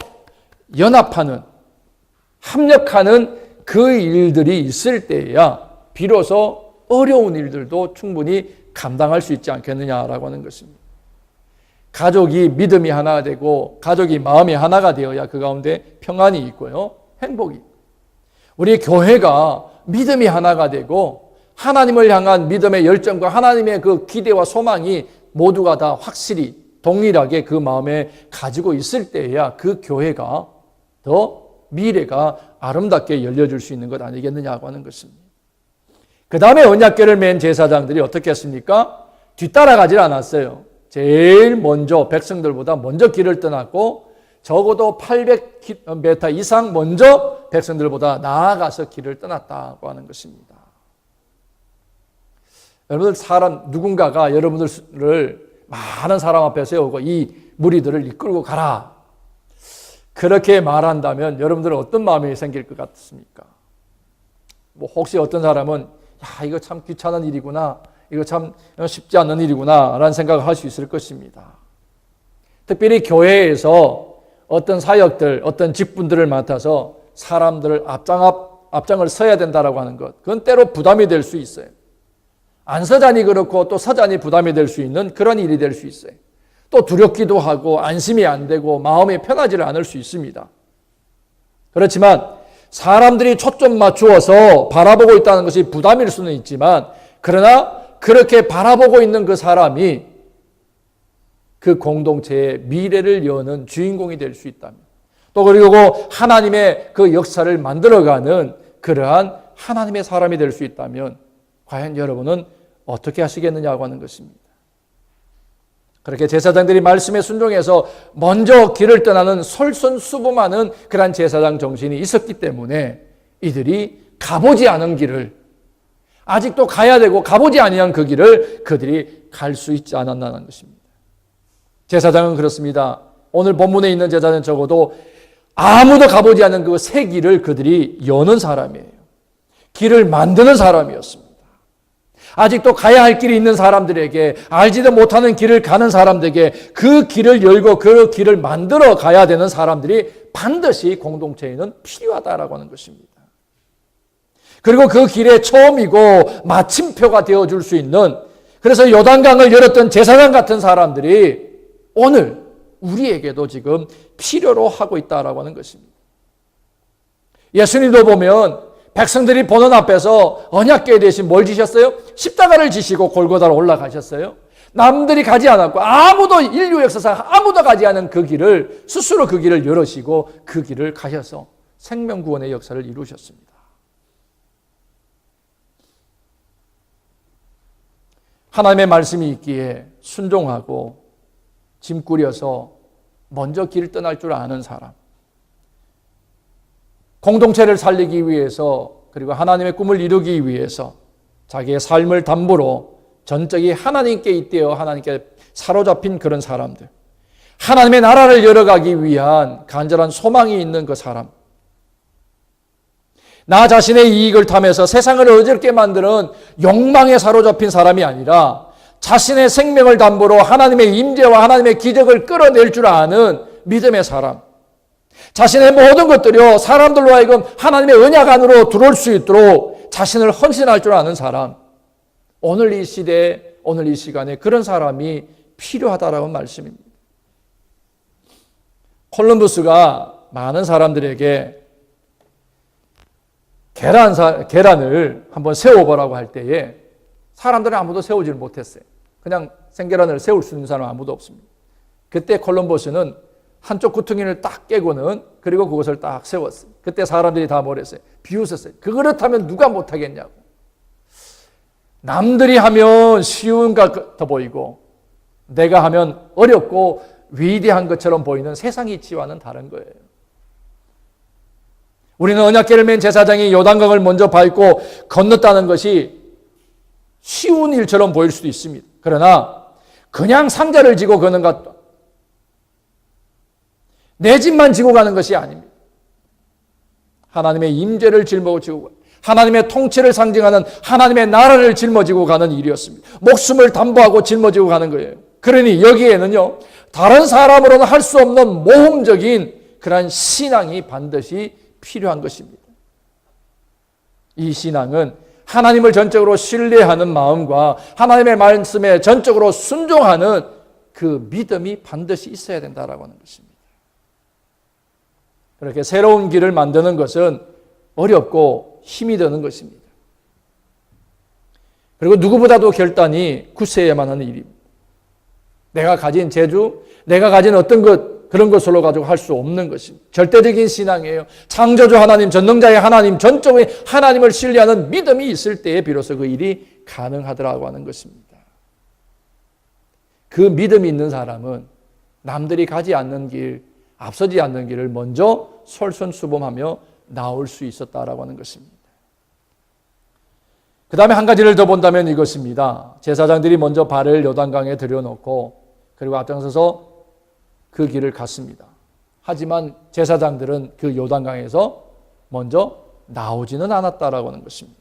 연합하는, 합력하는 그 일들이 있을 때야 비로소 어려운 일들도 충분히 감당할 수 있지 않겠느냐라고 하는 것입니다. 가족이 믿음이 하나가 되고 가족이 마음이 하나가 되어야 그 가운데 평안이 있고요, 행복이 있고, 우리 교회가 믿음이 하나가 되고 하나님을 향한 믿음의 열정과 하나님의 그 기대와 소망이 모두가 다 확실히 동일하게 그 마음에 가지고 있을 때에야 그 교회가 더 미래가 아름답게 열려줄 수 있는 것 아니겠느냐고 하는 것입니다. 그 다음에 언약궤를 맨 제사장들이 어떻게 했습니까? 뒤따라가질 않았어요. 제일 먼저 백성들보다 먼저 길을 떠났고 적어도 800m 이상 먼저 백성들보다 나아가서 길을 떠났다고 하는 것입니다. 여러분들 누군가가 여러분들을 많은 사람 앞에 세우고 이 무리들을 이끌고 가라, 그렇게 말한다면 여러분들은 어떤 마음이 생길 것 같습니까? 뭐 혹시 어떤 사람은 야, 이거 참 귀찮은 일이구나, 이거 참 쉽지 않은 일이구나 라는 생각을 할 수 있을 것입니다. 특별히 교회에서 어떤 사역들, 어떤 직분들을 맡아서 사람들을 앞장을 서야 된다라고 하는 것, 그건 때로 부담이 될 수 있어요. 안 서자니 그렇고 또 서자니 부담이 될 수 있는 그런 일이 될 수 있어요. 또 두렵기도 하고 안심이 안 되고 마음이 편하지를 않을 수 있습니다. 그렇지만 사람들이 초점 맞추어서 바라보고 있다는 것이 부담일 수는 있지만, 그러나 그렇게 바라보고 있는 그 사람이 그 공동체의 미래를 여는 주인공이 될 수 있다면, 또 그리고 하나님의 그 역사를 만들어가는 그러한 하나님의 사람이 될 수 있다면 과연 여러분은 어떻게 하시겠느냐고 하는 것입니다. 그렇게 제사장들이 말씀에 순종해서 먼저 길을 떠나는 솔선수범하는 그러한 제사장 정신이 있었기 때문에 이들이 가보지 않은 길을, 아직도 가야 되고 가보지 아니한 그 길을 그들이 갈 수 있지 않았나는 것입니다. 제사장은 그렇습니다. 오늘 본문에 있는 제사장은 적어도 아무도 가보지 않은 그 새 길을 그들이 여는 사람이에요. 길을 만드는 사람이었습니다. 아직도 가야 할 길이 있는 사람들에게, 알지도 못하는 길을 가는 사람들에게 그 길을 열고 그 길을 만들어 가야 되는 사람들이 반드시 공동체에는 필요하다라고 하는 것입니다. 그리고 그 길의 처음이고 마침표가 되어줄 수 있는, 그래서 요단강을 열었던 제사장 같은 사람들이 오늘 우리에게도 지금 필요로 하고 있다라고 하는 것입니다. 예수님도 보면 백성들이 보는 앞에서 언약궤 대신 뭘 지셨어요? 십자가를 지시고 골고다로 올라가셨어요. 남들이 가지 않았고 아무도, 인류 역사상 아무도 가지 않은 그 길을 스스로 그 길을 열으시고 그 길을 가셔서 생명구원의 역사를 이루셨습니다. 하나님의 말씀이 있기에 순종하고 짐 꾸려서 먼저 길을 떠날 줄 아는 사람, 공동체를 살리기 위해서 그리고 하나님의 꿈을 이루기 위해서 자기의 삶을 담보로 전적이 하나님께 잇대어 하나님께 사로잡힌 그런 사람들, 하나님의 나라를 열어가기 위한 간절한 소망이 있는 그 사람, 나 자신의 이익을 탐해서 세상을 어지럽게 만드는 욕망에 사로잡힌 사람이 아니라 자신의 생명을 담보로 하나님의 임재와 하나님의 기적을 끌어낼 줄 아는 믿음의 사람, 자신의 모든 것들이요 사람들로 하여금 하나님의 언약 안으로 들어올 수 있도록 자신을 헌신할 줄 아는 사람, 오늘 이 시대에, 오늘 이 시간에 그런 사람이 필요하다라는 말씀입니다. 콜럼버스가 많은 사람들에게 계란을 한번 세워보라고 할 때에 사람들은 아무도 세우지를 못했어요. 그냥 생계란을 세울 수 있는 사람은 아무도 없습니다. 그때 콜럼버스는 한쪽 구퉁이를 딱 깨고는 그리고 그것을 딱 세웠어요. 그때 사람들이 다 뭐랬어요? 비웃었어요. 그렇다면 누가 못하겠냐고. 남들이 하면 쉬운 것 같아 보이고 내가 하면 어렵고 위대한 것처럼 보이는 세상 이치와는 다른 거예요. 우리는 언약궤를 맨 제사장이 요단강을 먼저 밟고 건넜다는 것이 쉬운 일처럼 보일 수도 있습니다. 그러나 그냥 상자를 지고 가는 것, 내 집만 지고 가는 것이 아닙니다. 하나님의 임재를 짊어지고 하나님의 통치를 상징하는 하나님의 나라를 짊어지고 가는 일이었습니다. 목숨을 담보하고 짊어지고 가는 거예요. 그러니 여기에는요, 다른 사람으로는 할 수 없는 모험적인 그러한 신앙이 반드시 필요한 것입니다. 이 신앙은 하나님을 전적으로 신뢰하는 마음과 하나님의 말씀에 전적으로 순종하는 그 믿음이 반드시 있어야 된다라고 하는 것입니다. 그렇게 새로운 길을 만드는 것은 어렵고 힘이 드는 것입니다. 그리고 누구보다도 결단이 굳세야만 하는 일입니다. 내가 가진 재주, 내가 가진 어떤 것, 그런 것으로 가지고 할 수 없는 것입니다. 절대적인 신앙이에요. 창조주 하나님, 전능자의 하나님, 전적인 하나님을 신뢰하는 믿음이 있을 때에 비로소 그 일이 가능하더라고 하는 것입니다. 그 믿음이 있는 사람은 남들이 가지 않는 길, 앞서지 않는 길을 먼저 솔선수범하며 나올 수 있었다라고 하는 것입니다. 그 다음에 한 가지를 더 본다면 이것입니다. 제사장들이 먼저 발을 요단강에 들여놓고 그리고 앞장서서 그 길을 갔습니다. 하지만 제사장들은 그 요단강에서 먼저 나오지는 않았다라고 하는 것입니다.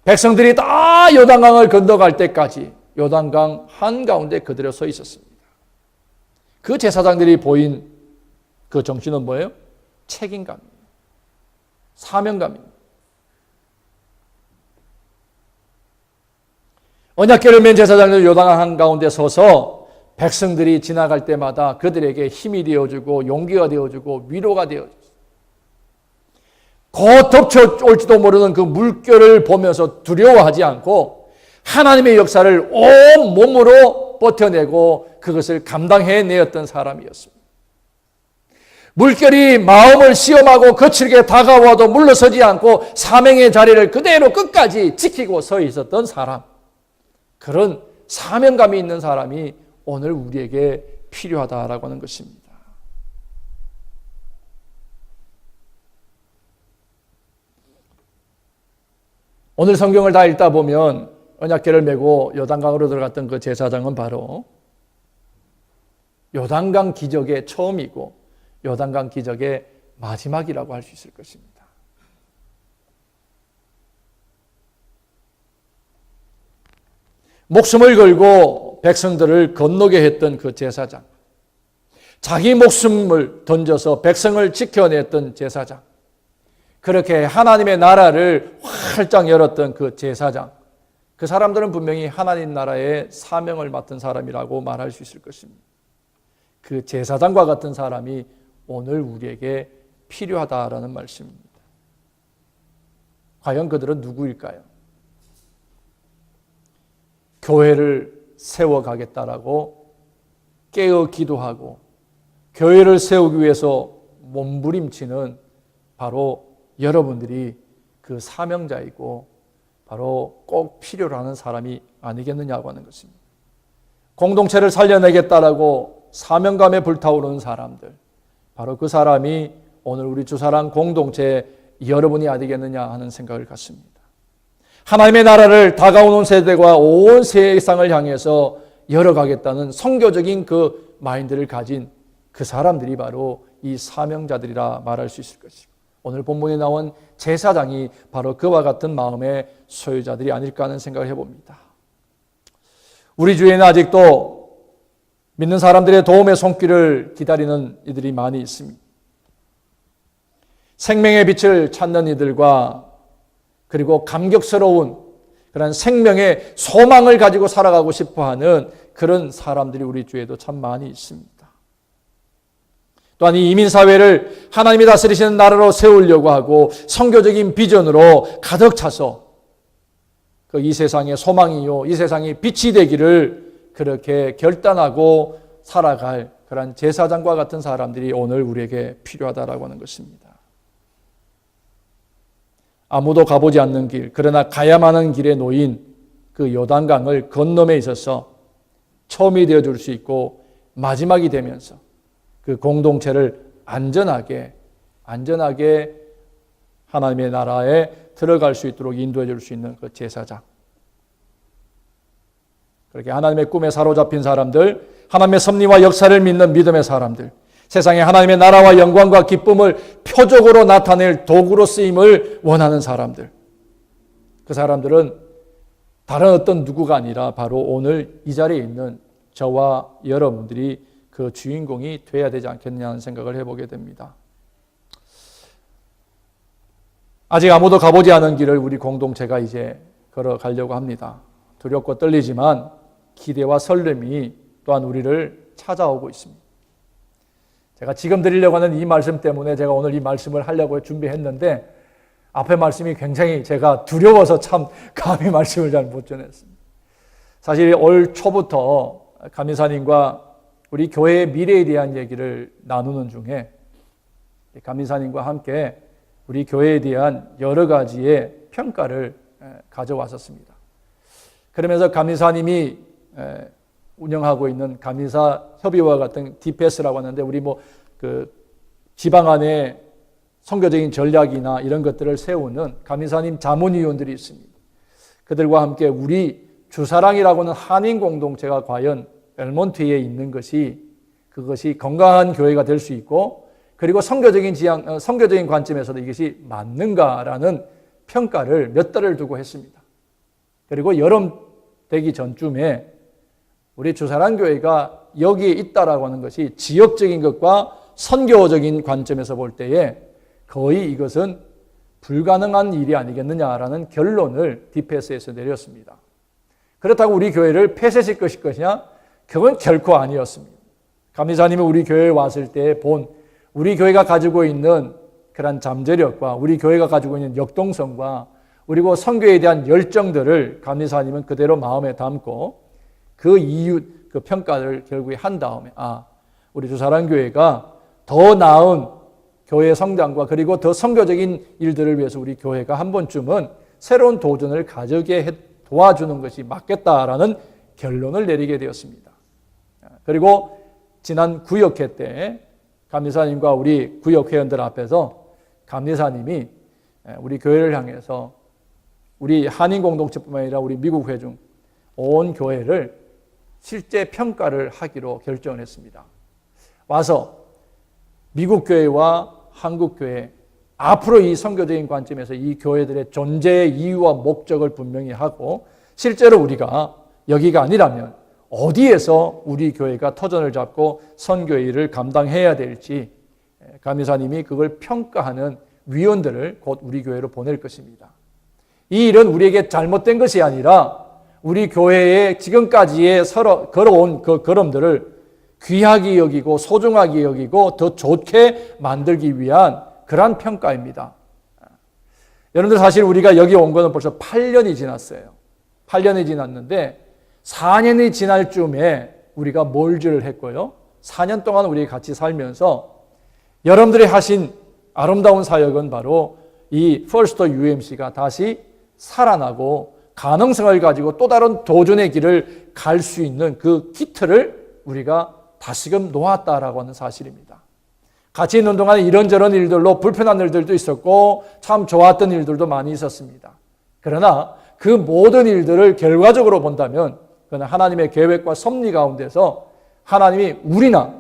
백성들이 다 요단강을 건너갈 때까지 요단강 한가운데 그대로 서 있었습니다. 그 제사장들이 보인 그 정신은 뭐예요? 책임감입니다. 사명감입니다. 언약궤를 맨 제사장들 요단강 한가운데 서서 백성들이 지나갈 때마다 그들에게 힘이 되어주고 용기가 되어주고 위로가 되어주고 곧 덮쳐올지도 모르는 그 물결을 보면서 두려워하지 않고 하나님의 역사를 온 몸으로 버텨내고 그것을 감당해내었던 사람이었습니다. 물결이 마음을 시험하고 거칠게 다가와도 물러서지 않고 사명의 자리를 그대로 끝까지 지키고 서 있었던 사람, 그런 사명감이 있는 사람이 오늘 우리에게 필요하다라고 하는 것입니다. 오늘 성경을 다 읽다 보면 언약궤를 메고 요단강으로 들어갔던 그 제사장은 바로 요단강 기적의 처음이고 요단강 기적의 마지막이라고 할 수 있을 것입니다. 목숨을 걸고 백성들을 건너게 했던 그 제사장, 자기 목숨을 던져서 백성을 지켜냈던 제사장, 그렇게 하나님의 나라를 활짝 열었던 그 제사장, 그 사람들은 분명히 하나님 나라의 사명을 맡은 사람이라고 말할 수 있을 것입니다. 그 제사장과 같은 사람이 오늘 우리에게 필요하다라는 말씀입니다. 과연 그들은 누구일까요? 교회를 세워가겠다라고 깨어 기도하고 교회를 세우기 위해서 몸부림치는 바로 여러분들이 그 사명자이고 바로 꼭 필요로 하는 사람이 아니겠느냐고 하는 것입니다. 공동체를 살려내겠다라고 사명감에 불타오르는 사람들, 바로 그 사람이 오늘 우리 주사랑 공동체 여러분이 아니겠느냐 하는 생각을 갖습니다. 하나님의 나라를 다가오는 세대와 온 세상을 향해서 열어가겠다는 선교적인 그 마인드를 가진 그 사람들이 바로 이 사명자들이라 말할 수 있을 것이고, 오늘 본문에 나온 제사장이 바로 그와 같은 마음의 소유자들이 아닐까 하는 생각을 해봅니다. 우리 주위에는 아직도 믿는 사람들의 도움의 손길을 기다리는 이들이 많이 있습니다. 생명의 빛을 찾는 이들과 그리고 감격스러운 그런 생명의 소망을 가지고 살아가고 싶어하는 그런 사람들이 우리 주위에도 참 많이 있습니다. 또한 이 이민사회를 하나님이 다스리시는 나라로 세우려고 하고 선교적인 비전으로 가득 차서 이 세상의 소망이요, 이 세상의 빛이 되기를 그렇게 결단하고 살아갈 그런 제사장과 같은 사람들이 오늘 우리에게 필요하다라고 하는 것입니다. 아무도 가보지 않는 길, 그러나 가야만 하는 길에 놓인 그 요단강을 건너에 있어서 처음이 되어줄 수 있고 마지막이 되면서 그 공동체를 안전하게 하나님의 나라에 들어갈 수 있도록 인도해 줄 수 있는 그 제사장. 그렇게 하나님의 꿈에 사로잡힌 사람들, 하나님의 섭리와 역사를 믿는 믿음의 사람들, 세상에 하나님의 나라와 영광과 기쁨을 표적으로 나타낼 도구로 쓰임을 원하는 사람들, 그 사람들은 다른 어떤 누구가 아니라 바로 오늘 이 자리에 있는 저와 여러분들이 그 주인공이 되어야 되지 않겠느냐는 생각을 해보게 됩니다. 아직 아무도 가보지 않은 길을 우리 공동체가 이제 걸어가려고 합니다. 두렵고 떨리지만 기대와 설렘이 또한 우리를 찾아오고 있습니다. 제가 지금 드리려고 하는 이 말씀 때문에 제가 오늘 이 말씀을 하려고 준비했는데 앞에 말씀이 굉장히 제가 두려워서 참 감히 말씀을 잘 못 전했습니다. 사실 올 초부터 감리사님과 우리 교회의 미래에 대한 얘기를 나누는 중에 감리사님과 함께 우리 교회에 대한 여러 가지의 평가를 가져왔었습니다. 그러면서 감리사님이 운영하고 있는 감리사 협의와 같은 DPS라고 하는데 우리 그 지방 안에 선교적인 전략이나 이런 것들을 세우는 감리사님 자문위원들이 있습니다. 그들과 함께 우리 주사랑이라고 하는 한인 공동체가 과연 벨몬트에 있는 그것이 건강한 교회가 될 수 있고 그리고 선교적인 관점에서도 이것이 맞는가라는 평가를 몇 달을 두고 했습니다. 그리고 여름 되기 전쯤에 우리 주사랑 교회가 여기에 있다라고 하는 것이 지역적인 것과 선교적인 관점에서 볼 때에 거의 이것은 불가능한 일이 아니겠느냐라는 결론을 DPS에서 내렸습니다. 그렇다고 우리 교회를 폐쇄시킬 것이냐? 그건 결코 아니었습니다. 감리사님이 우리 교회에 왔을 때 본 우리 교회가 가지고 있는 그런 잠재력과 우리 교회가 가지고 있는 역동성과 그리고 선교에 대한 열정들을 감리사님은 그대로 마음에 담고 그 이유, 그 평가를 결국에 한 다음에 우리 주사랑교회가 더 나은 교회 성장과 그리고 더 선교적인 일들을 위해서 우리 교회가 한 번쯤은 새로운 도전을 가지게 도와주는 것이 맞겠다라는 결론을 내리게 되었습니다. 그리고 지난 구역회 때 감리사님과 우리 구역회원들 앞에서 감리사님이 우리 교회를 향해서 우리 한인 공동체뿐만 아니라 우리 미국 회중 온 교회를 실제 평가를 하기로 결정을 했습니다. 와서 미국 교회와 한국 교회 앞으로 이 선교적인 관점에서 이 교회들의 존재의 이유와 목적을 분명히 하고 실제로 우리가 여기가 아니라면 어디에서 우리 교회가 터전을 잡고 선교의 일을 감당해야 될지 감리사님이 그걸 평가하는 위원들을 곧 우리 교회로 보낼 것입니다. 이 일은 우리에게 잘못된 것이 아니라 우리 교회에 지금까지의 걸어온 그 걸음들을 귀하게 여기고 소중하게 여기고 더 좋게 만들기 위한 그러한 평가입니다. 여러분들 사실 우리가 여기 온 거는 벌써 8년이 지났어요. 8년이 지났는데 4년이 지날 쯤에 우리가 몰즈를 했고요. 4년 동안 우리 같이 살면서 여러분들이 하신 아름다운 사역은 바로 이 퍼스트 UMC가 다시 살아나고 가능성을 가지고 또 다른 도전의 길을 갈 수 있는 그 기틀을 우리가 다시금 놓았다라고 하는 사실입니다. 같이 있는 동안에 이런저런 일들로 불편한 일들도 있었고 참 좋았던 일들도 많이 있었습니다. 그러나 그 모든 일들을 결과적으로 본다면 그는 하나님의 계획과 섭리 가운데서 하나님이 우리나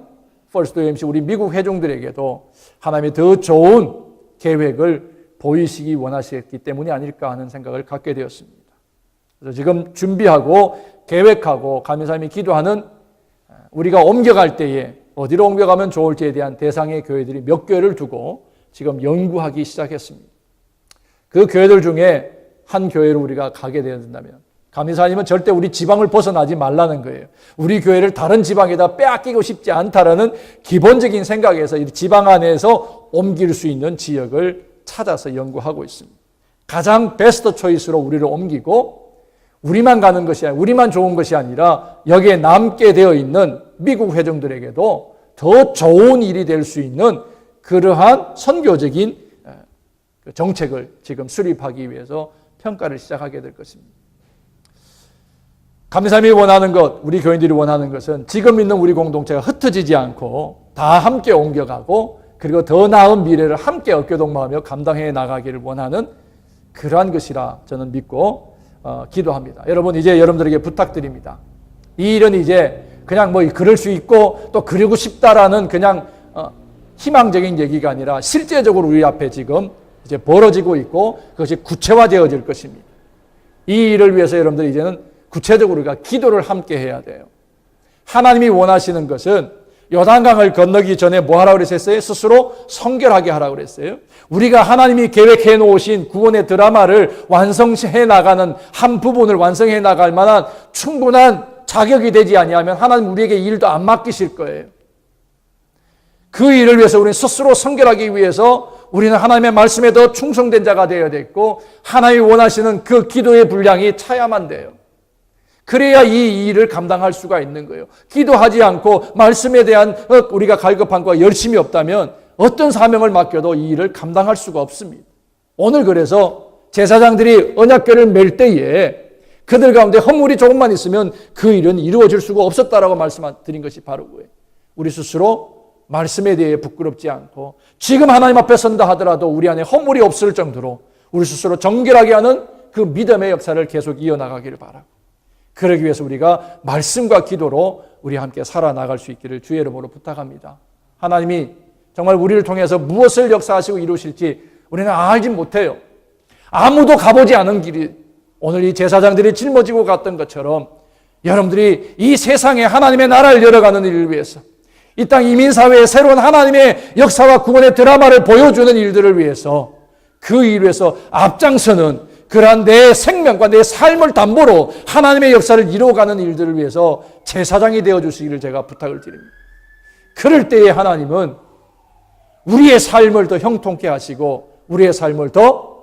퍼스트 UMC 우리 미국 회중들에게도 하나님이 더 좋은 계획을 보이시기 원하셨기 때문이 아닐까 하는 생각을 갖게 되었습니다. 그래서 지금 준비하고 계획하고 감리사님이 기도하는 우리가 옮겨갈 때에 어디로 옮겨가면 좋을지에 대한 대상의 교회들이 몇 교회를 두고 지금 연구하기 시작했습니다. 그 교회들 중에 한 교회로 우리가 가게 된다면 감리사님은 절대 우리 지방을 벗어나지 말라는 거예요. 우리 교회를 다른 지방에다 빼앗기고 싶지 않다라는 기본적인 생각에서 이 지방 안에서 옮길 수 있는 지역을 찾아서 연구하고 있습니다. 가장 베스트 초이스로 우리를 옮기고 우리만 가는 것이 아니라 우리만 좋은 것이 아니라 여기에 남게 되어 있는 미국 회중들에게도 더 좋은 일이 될 수 있는 그러한 선교적인 정책을 지금 수립하기 위해서 평가를 시작하게 될 것입니다. 감사함이 원하는 것, 우리 교인들이 원하는 것은 지금 있는 우리 공동체가 흩어지지 않고 다 함께 옮겨가고 그리고 더 나은 미래를 함께 어깨동무하며 감당해 나가기를 원하는 그러한 것이라 저는 믿고 기도합니다. 여러분, 이제 여러분들에게 부탁드립니다. 이 일은 이제 그냥 뭐 그럴 수 있고 또 그러고 싶다라는 그냥 희망적인 얘기가 아니라 실제적으로 우리 앞에 지금 이제 벌어지고 있고 그것이 구체화되어질 것입니다. 이 일을 위해서 여러분들이 이제는 구체적으로 우리가 기도를 함께 해야 돼요. 하나님이 원하시는 것은 요단강을 건너기 전에 뭐 하라고 그랬어요? 스스로 성결하게 하라고 그랬어요. 우리가 하나님이 계획해 놓으신 구원의 드라마를 완성해 나가는 한 부분을 완성해 나갈 만한 충분한 자격이 되지 아니하면 하나님 우리에게 일도 안 맡기실 거예요. 그 일을 위해서 우리는 스스로 성결하기 위해서 우리는 하나님의 말씀에 더 충성된 자가 되어야 되고 하나님이 원하시는 그 기도의 분량이 차야만 돼요. 그래야 이 일을 감당할 수가 있는 거예요. 기도하지 않고 말씀에 대한 우리가 갈급함과 열심이 없다면 어떤 사명을 맡겨도 이 일을 감당할 수가 없습니다. 오늘 그래서 제사장들이 언약궤를 맬 때에 그들 가운데 허물이 조금만 있으면 그 일은 이루어질 수가 없었다라고 말씀드린 것이 바로 그거예요. 우리 스스로 말씀에 대해 부끄럽지 않고 지금 하나님 앞에 선다 하더라도 우리 안에 허물이 없을 정도로 우리 스스로 정결하게 하는 그 믿음의 역사를 계속 이어나가기를 바라고 그러기 위해서 우리가 말씀과 기도로 우리 함께 살아나갈 수 있기를 주의 이름으로 부탁합니다. 하나님이 정말 우리를 통해서 무엇을 역사하시고 이루실지 우리는 알지 못해요. 아무도 가보지 않은 길이 오늘 이 제사장들이 짊어지고 갔던 것처럼 여러분들이 이 세상에 하나님의 나라를 열어가는 일을 위해서 이 땅 이민사회에 새로운 하나님의 역사와 구원의 드라마를 보여주는 일들을 위해서 그 일을 위해서 앞장서는 그러한 내 생명과 내 삶을 담보로 하나님의 역사를 이루어가는 일들을 위해서 제사장이 되어주시기를 제가 부탁을 드립니다. 그럴 때에 하나님은 우리의 삶을 더 형통케 하시고 우리의 삶을 더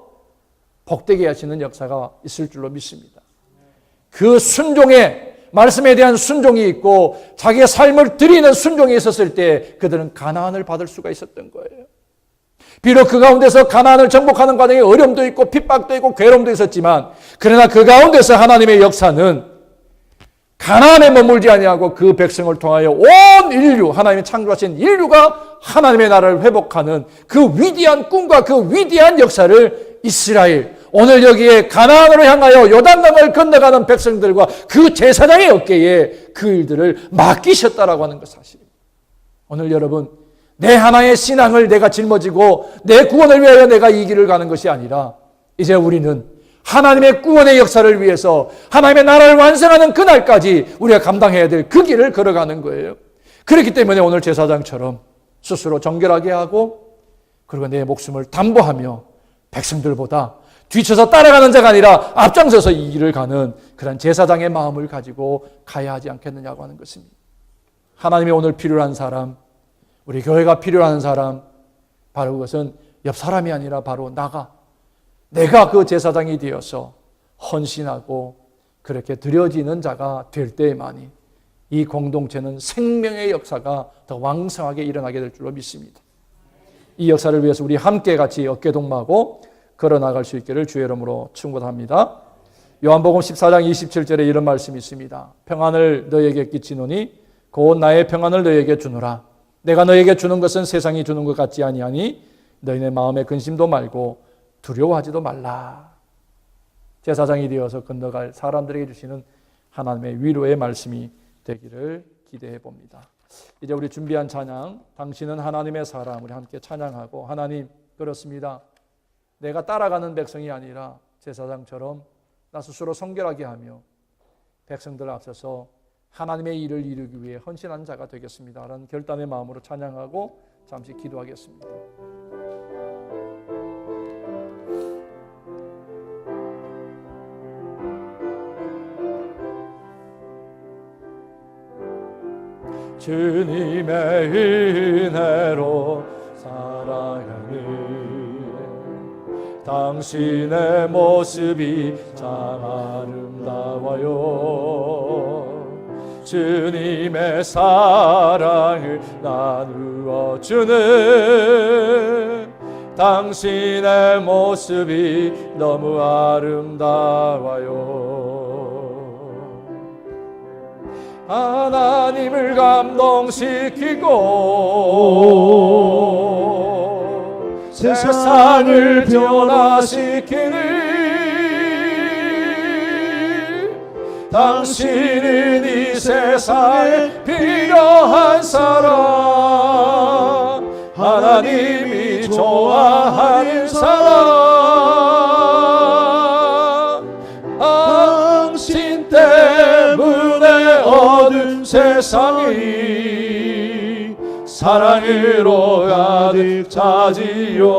복되게 하시는 역사가 있을 줄로 믿습니다. 그 순종의 말씀에 대한 순종이 있고 자기의 삶을 드리는 순종이 있었을 때 그들은 가나안을 받을 수가 있었던 거예요. 비록 그 가운데서 가나안을 정복하는 과정에 어려움도 있고 핍박도 있고 괴로움도 있었지만 그러나 그 가운데서 하나님의 역사는 가나안에 머물지 아니하고 그 백성을 통하여 온 인류, 하나님이 창조하신 인류가 하나님의 나라를 회복하는 그 위대한 꿈과 그 위대한 역사를 이스라엘, 오늘 여기에 가나안으로 향하여 요단강을 건너가는 백성들과 그 제사장의 어깨에 그 일들을 맡기셨다라고 하는 것 사실입니다. 오늘 여러분, 내 하나의 신앙을 내가 짊어지고 내 구원을 위하여 내가 이 길을 가는 것이 아니라 이제 우리는 하나님의 구원의 역사를 위해서 하나님의 나라를 완성하는 그날까지 우리가 감당해야 될 그 길을 걸어가는 거예요. 그렇기 때문에 오늘 제사장처럼 스스로 정결하게 하고 그리고 내 목숨을 담보하며 백성들보다 뒤쳐서 따라가는 자가 아니라 앞장서서 이 길을 가는 그런 제사장의 마음을 가지고 가야 하지 않겠느냐고 하는 것입니다. 하나님이 오늘 필요한 사람, 우리 교회가 필요한 사람, 바로 그것은 옆 사람이 아니라 바로 내가 그 제사장이 되어서 헌신하고 그렇게 드려지는 자가 될 때에만이 이 공동체는 생명의 역사가 더 왕성하게 일어나게 될 줄로 믿습니다. 이 역사를 위해서 우리 함께 같이 어깨동무하고 걸어나갈 수 있기를 주의 이름으로 축원합니다. 요한복음 14장 27절에 이런 말씀이 있습니다. 평안을 너에게 끼치노니 곧 나의 평안을 너에게 주노라. 내가 너에게 주는 것은 세상이 주는 것 같지 아니하니 너희의 마음에 근심도 말고 두려워하지도 말라. 제사장이 되어서 건너갈 사람들에게 주시는 하나님의 위로의 말씀이 되기를 기대해 봅니다. 이제 우리 준비한 찬양, 당신은 하나님의 사람, 우리 함께 찬양하고, 하나님 그렇습니다. 내가 따라가는 백성이 아니라 제사장처럼 나 스스로 성결하게 하며 백성들 앞서서 하나님의 일을 이루기 위해 헌신한 자가 되겠습니다. 라는 결단의 마음으로 찬양하고 잠시 기도하겠습니다. 주님의 은혜로 살아가는 당신의 모습이 참 아름다워요. 주님의 사랑을 나누어 주는 당신의 모습이 너무 아름다워요. 하나님을 감동시키고 세상을 변화시키는 당신은 이 세상에 필요한 사람, 하나님이 좋아하는 사람, 당신 때문에 어두운 세상이 사랑으로 가득 차지요.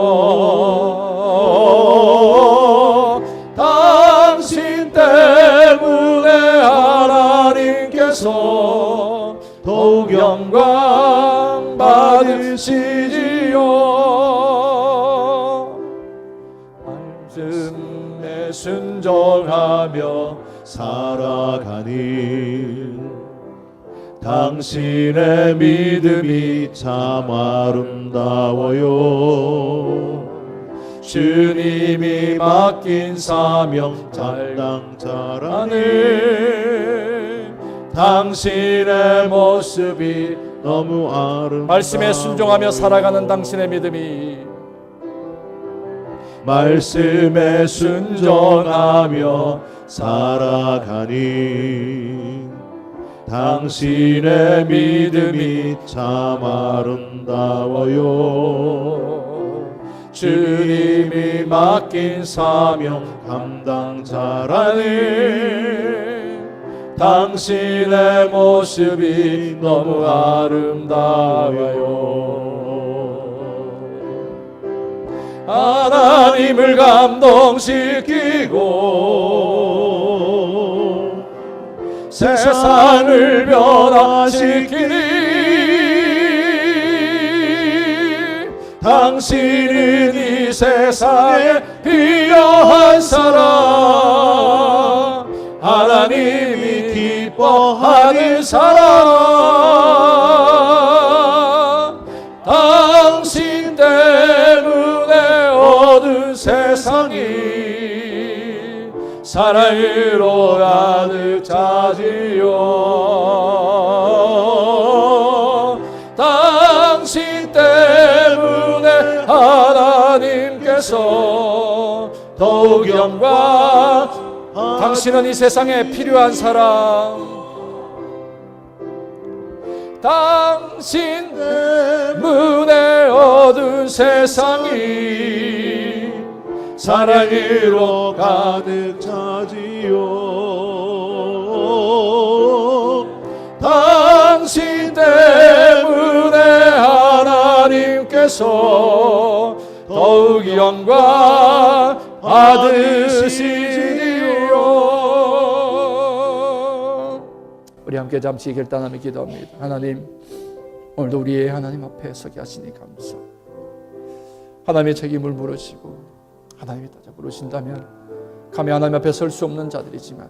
당신 때문에 하나님께서 더욱 영광 받으시지요. 말씀에 순종하며 살아가는 당신의 믿음이 참 아름다워요. 주님이 맡긴 사명 잘당 잘하는 당신의 모습이 너무 아름다워. 말씀에 순종하며 살아가는 당신의 믿음이, 말씀에 순종하며 살아가는 당신의 믿음이 참 아름다워요. 주님이 맡긴 사명 감당 잘하는 당신의 모습이 너무 아름다워요. 하나님을 감동시키고 세상을 변화시키는 당신은 이 세상에 필요한 사람, 하나님이 기뻐하는 사람, 당신 때문에 어두운 세상이 사랑으로 가득 차지요. 당신 때문에 하나님께서 더욱 영광. 당신은 이 세상에 필요한 사람, 당신 때문에 어두운 세상이 사랑으로 가득 차지요. 당신 때문에 하나님께서 더욱 영광 받으시리요. 우리 함께 잠시 결단하며 기도합니다. 하나님, 오늘도 우리의 하나님 앞에 서게 하시니 감사합니다. 하나님의 책임을 물으시고 하나님이 따져 부르신다면 감히 하나님 앞에 설 수 없는 자들이지만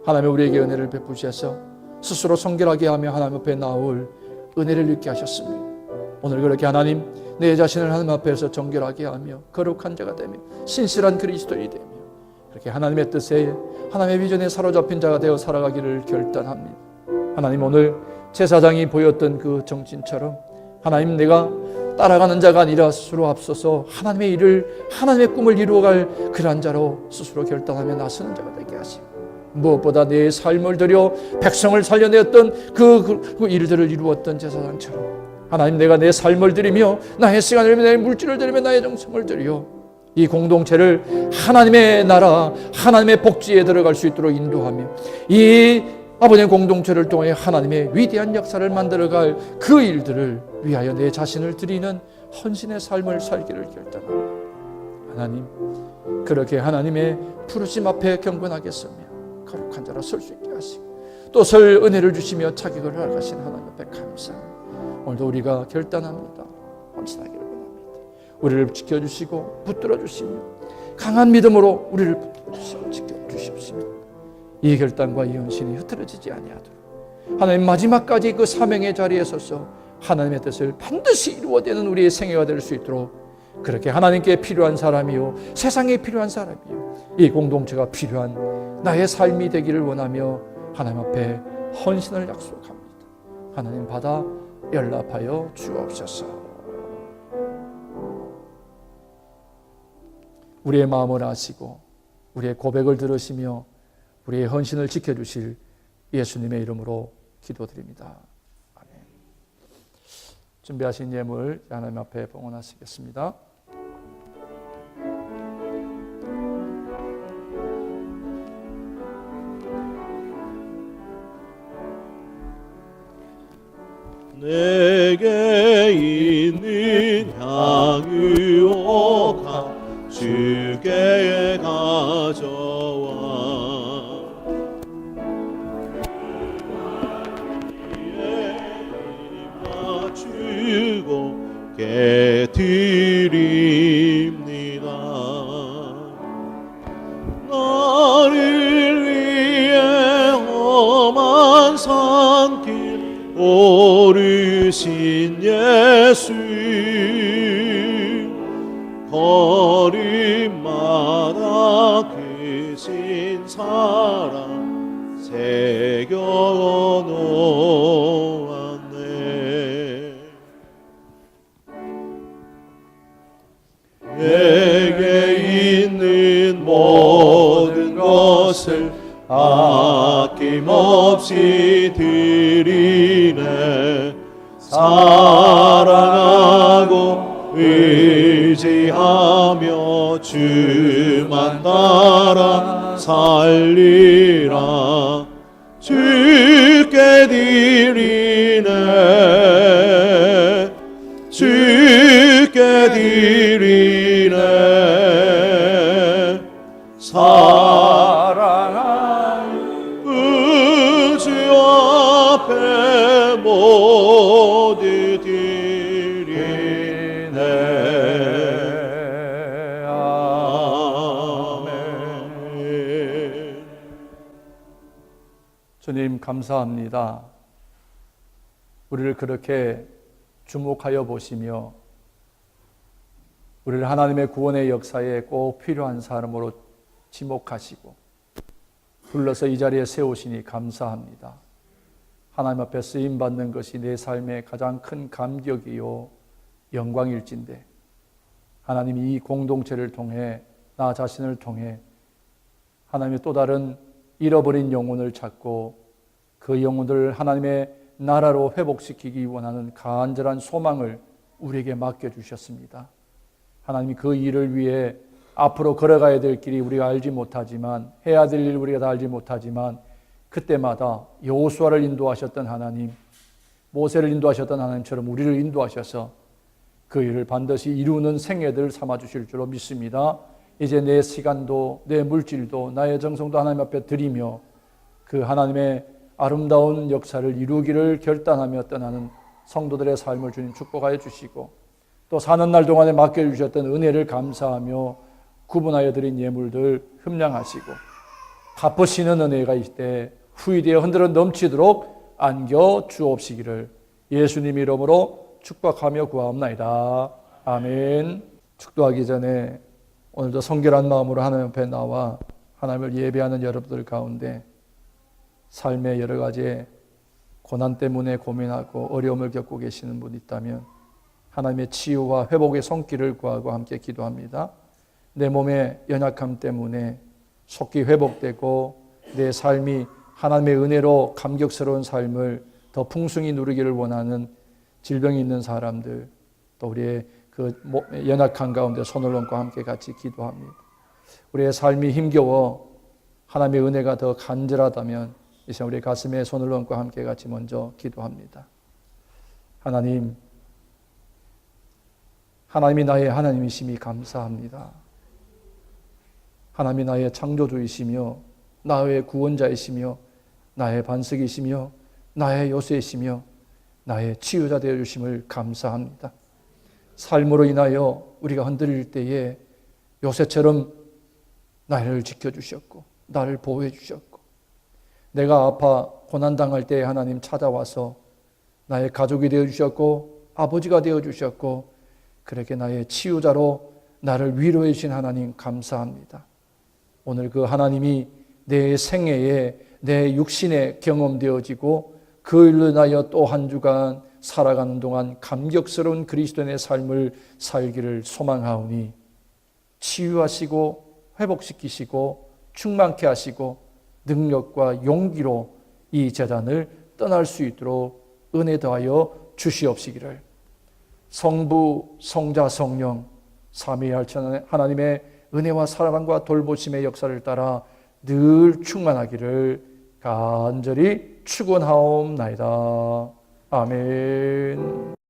하나님이 우리에게 은혜를 베푸셔서 스스로 성결하게 하며 하나님 앞에 나올 은혜를 입게 하셨습니다. 오늘 그렇게 하나님 내 자신을 하나님 앞에서 정결하게 하며 거룩한 자가 되며 신실한 그리스도인이 되며 그렇게 하나님의 뜻에 하나님의 비전에 사로잡힌 자가 되어 살아가기를 결단합니다. 하나님, 오늘 제사장이 보였던 그 정신처럼 하나님, 내가 따라가는 자가 아니라 스스로 앞서서 하나님의 일을, 하나님의 꿈을 이루어갈 그런 자로 스스로 결단하며 나서는 자가 되게 하시고, 무엇보다 내 삶을 들여 백성을 살려내었던 그 일들을 이루었던 제사장처럼 하나님, 내가 내 삶을 드리며 나의 시간을 드리며 나의 물질을 드리며 나의 정성을 드려 이 공동체를 하나님의 나라, 하나님의 복지에 들어갈 수 있도록 인도하며 이 아버지의 공동체를 통해 하나님의 위대한 역사를 만들어갈 그 일들을 위하여 내 자신을 드리는 헌신의 삶을 살기를 결단합니다. 하나님, 그렇게 하나님의 부르심 앞에 경건하게 서며 거룩한 자로 설 수 있게 하시고 또 설 은혜를 주시며 자격을 허락하신 하나님 앞에 감사합니다. 오늘도 우리가 결단합니다. 헌신하기를 원합니다. 우리를 지켜주시고 붙들어 주시며 강한 믿음으로 우리를 붙들어 주시고 지켜주십시오. 이 결단과 이 헌신이 흐트러지지 아니하도록 하나님, 마지막까지 그 사명의 자리에 서서 하나님의 뜻을 반드시 이루어내는 우리의 생애가 될 수 있도록 그렇게 하나님께 필요한 사람이요 세상에 필요한 사람이요 이 공동체가 필요한 나의 삶이 되기를 원하며 하나님 앞에 헌신을 약속합니다. 하나님 받아 연락하여 주옵소서. 우리의 마음을 아시고 우리의 고백을 들으시며 우리의 헌신을 지켜주실 예수님의 이름으로 기도드립니다. 아멘. 준비하신 예물 하나님 앞에 봉헌하시겠습니다. 내게 있는 향유오가 주께 가져와 주고 깨드립니다. 나를 위해 험한 산길 오르신 예수, 거리마다 크신 사랑 새겨 놓았네. 내게 있는 모든 것을 아낌없이 드리네. 사랑하고 의지하며 주만 따라 살리라. 주께 드리네. 주께 드리네. 사랑하는 주 앞에 모두 드리네. 아멘. 주님 감사합니다. 우리를 그렇게 주목하여 보시며 우리를 하나님의 구원의 역사에 꼭 필요한 사람으로 지목하시고 불러서 이 자리에 세우시니 감사합니다. 하나님 앞에 쓰임받는 것이 내 삶의 가장 큰 감격이요 영광일진데 하나님이 이 공동체를 통해 나 자신을 통해 하나님의 또 다른 잃어버린 영혼을 찾고 그 영혼들을 하나님의 나라로 회복시키기 원하는 간절한 소망을 우리에게 맡겨주셨습니다. 하나님이 그 일을 위해 앞으로 걸어가야 될 길이 우리가 알지 못하지만 해야 될 일 우리가 다 알지 못하지만 그때마다 여호수아를 인도하셨던 하나님, 모세를 인도하셨던 하나님처럼 우리를 인도하셔서 그 일을 반드시 이루는 생애들 삼아주실 줄로 믿습니다. 이제 내 시간도 내 물질도 나의 정성도 하나님 앞에 드리며 그 하나님의 아름다운 역사를 이루기를 결단하며 떠나는 성도들의 삶을 주님 축복하여 주시고 또 사는 날 동안에 맡겨주셨던 은혜를 감사하며 구분하여 드린 예물들 흠량하시고 갚으시는 은혜가 있되 후이되어 흔들어 넘치도록 안겨 주옵시기를 예수님 이름으로 축복하며 구하옵나이다. 아멘. 축도하기 전에 오늘도 성결한 마음으로 하나님 앞에 나와 하나님을 예배하는 여러분들 가운데 삶의 여러 가지 고난 때문에 고민하고 어려움을 겪고 계시는 분 있다면 하나님의 치유와 회복의 손길을 구하고 함께 기도합니다. 내 몸의 연약함 때문에 속히 회복되고 내 삶이 하나님의 은혜로 감격스러운 삶을 더 풍성히 누리기를 원하는 질병이 있는 사람들 또 우리의 그 연약한 가운데 손을 얹고 함께 같이 기도합니다. 우리의 삶이 힘겨워 하나님의 은혜가 더 간절하다면 이제 우리 가슴에 손을 얹고 함께 같이 먼저 기도합니다. 하나님, 하나님이 나의 하나님이심이 감사합니다. 하나님이 나의 창조주이시며 나의 구원자이시며 나의 반석이시며 나의 요새이시며 나의 치유자 되어 주심을 감사합니다. 삶으로 인하여 우리가 흔들릴 때에 요새처럼 나를 지켜주셨고 나를 보호해 주셨고 내가 아파 고난당할 때에 하나님 찾아와서 나의 가족이 되어 주셨고 아버지가 되어 주셨고 그렇게 나의 치유자로 나를 위로해 주신 하나님 감사합니다. 오늘 그 하나님이 내 생애에 내 육신에 경험되어지고 그 일로 인하여 또 한 주간 살아가는 동안 감격스러운 그리스도인의 삶을 살기를 소망하오니 치유하시고 회복시키시고 충만케 하시고 능력과 용기로 이 재단을 떠날 수 있도록 은혜 더하여 주시옵시기를. 성부, 성자, 성령 삼위일체 하나님의 은혜와 사랑과 돌보심의 역사를 따라 늘 충만하기를 간절히 축원하옵나이다. 아멘.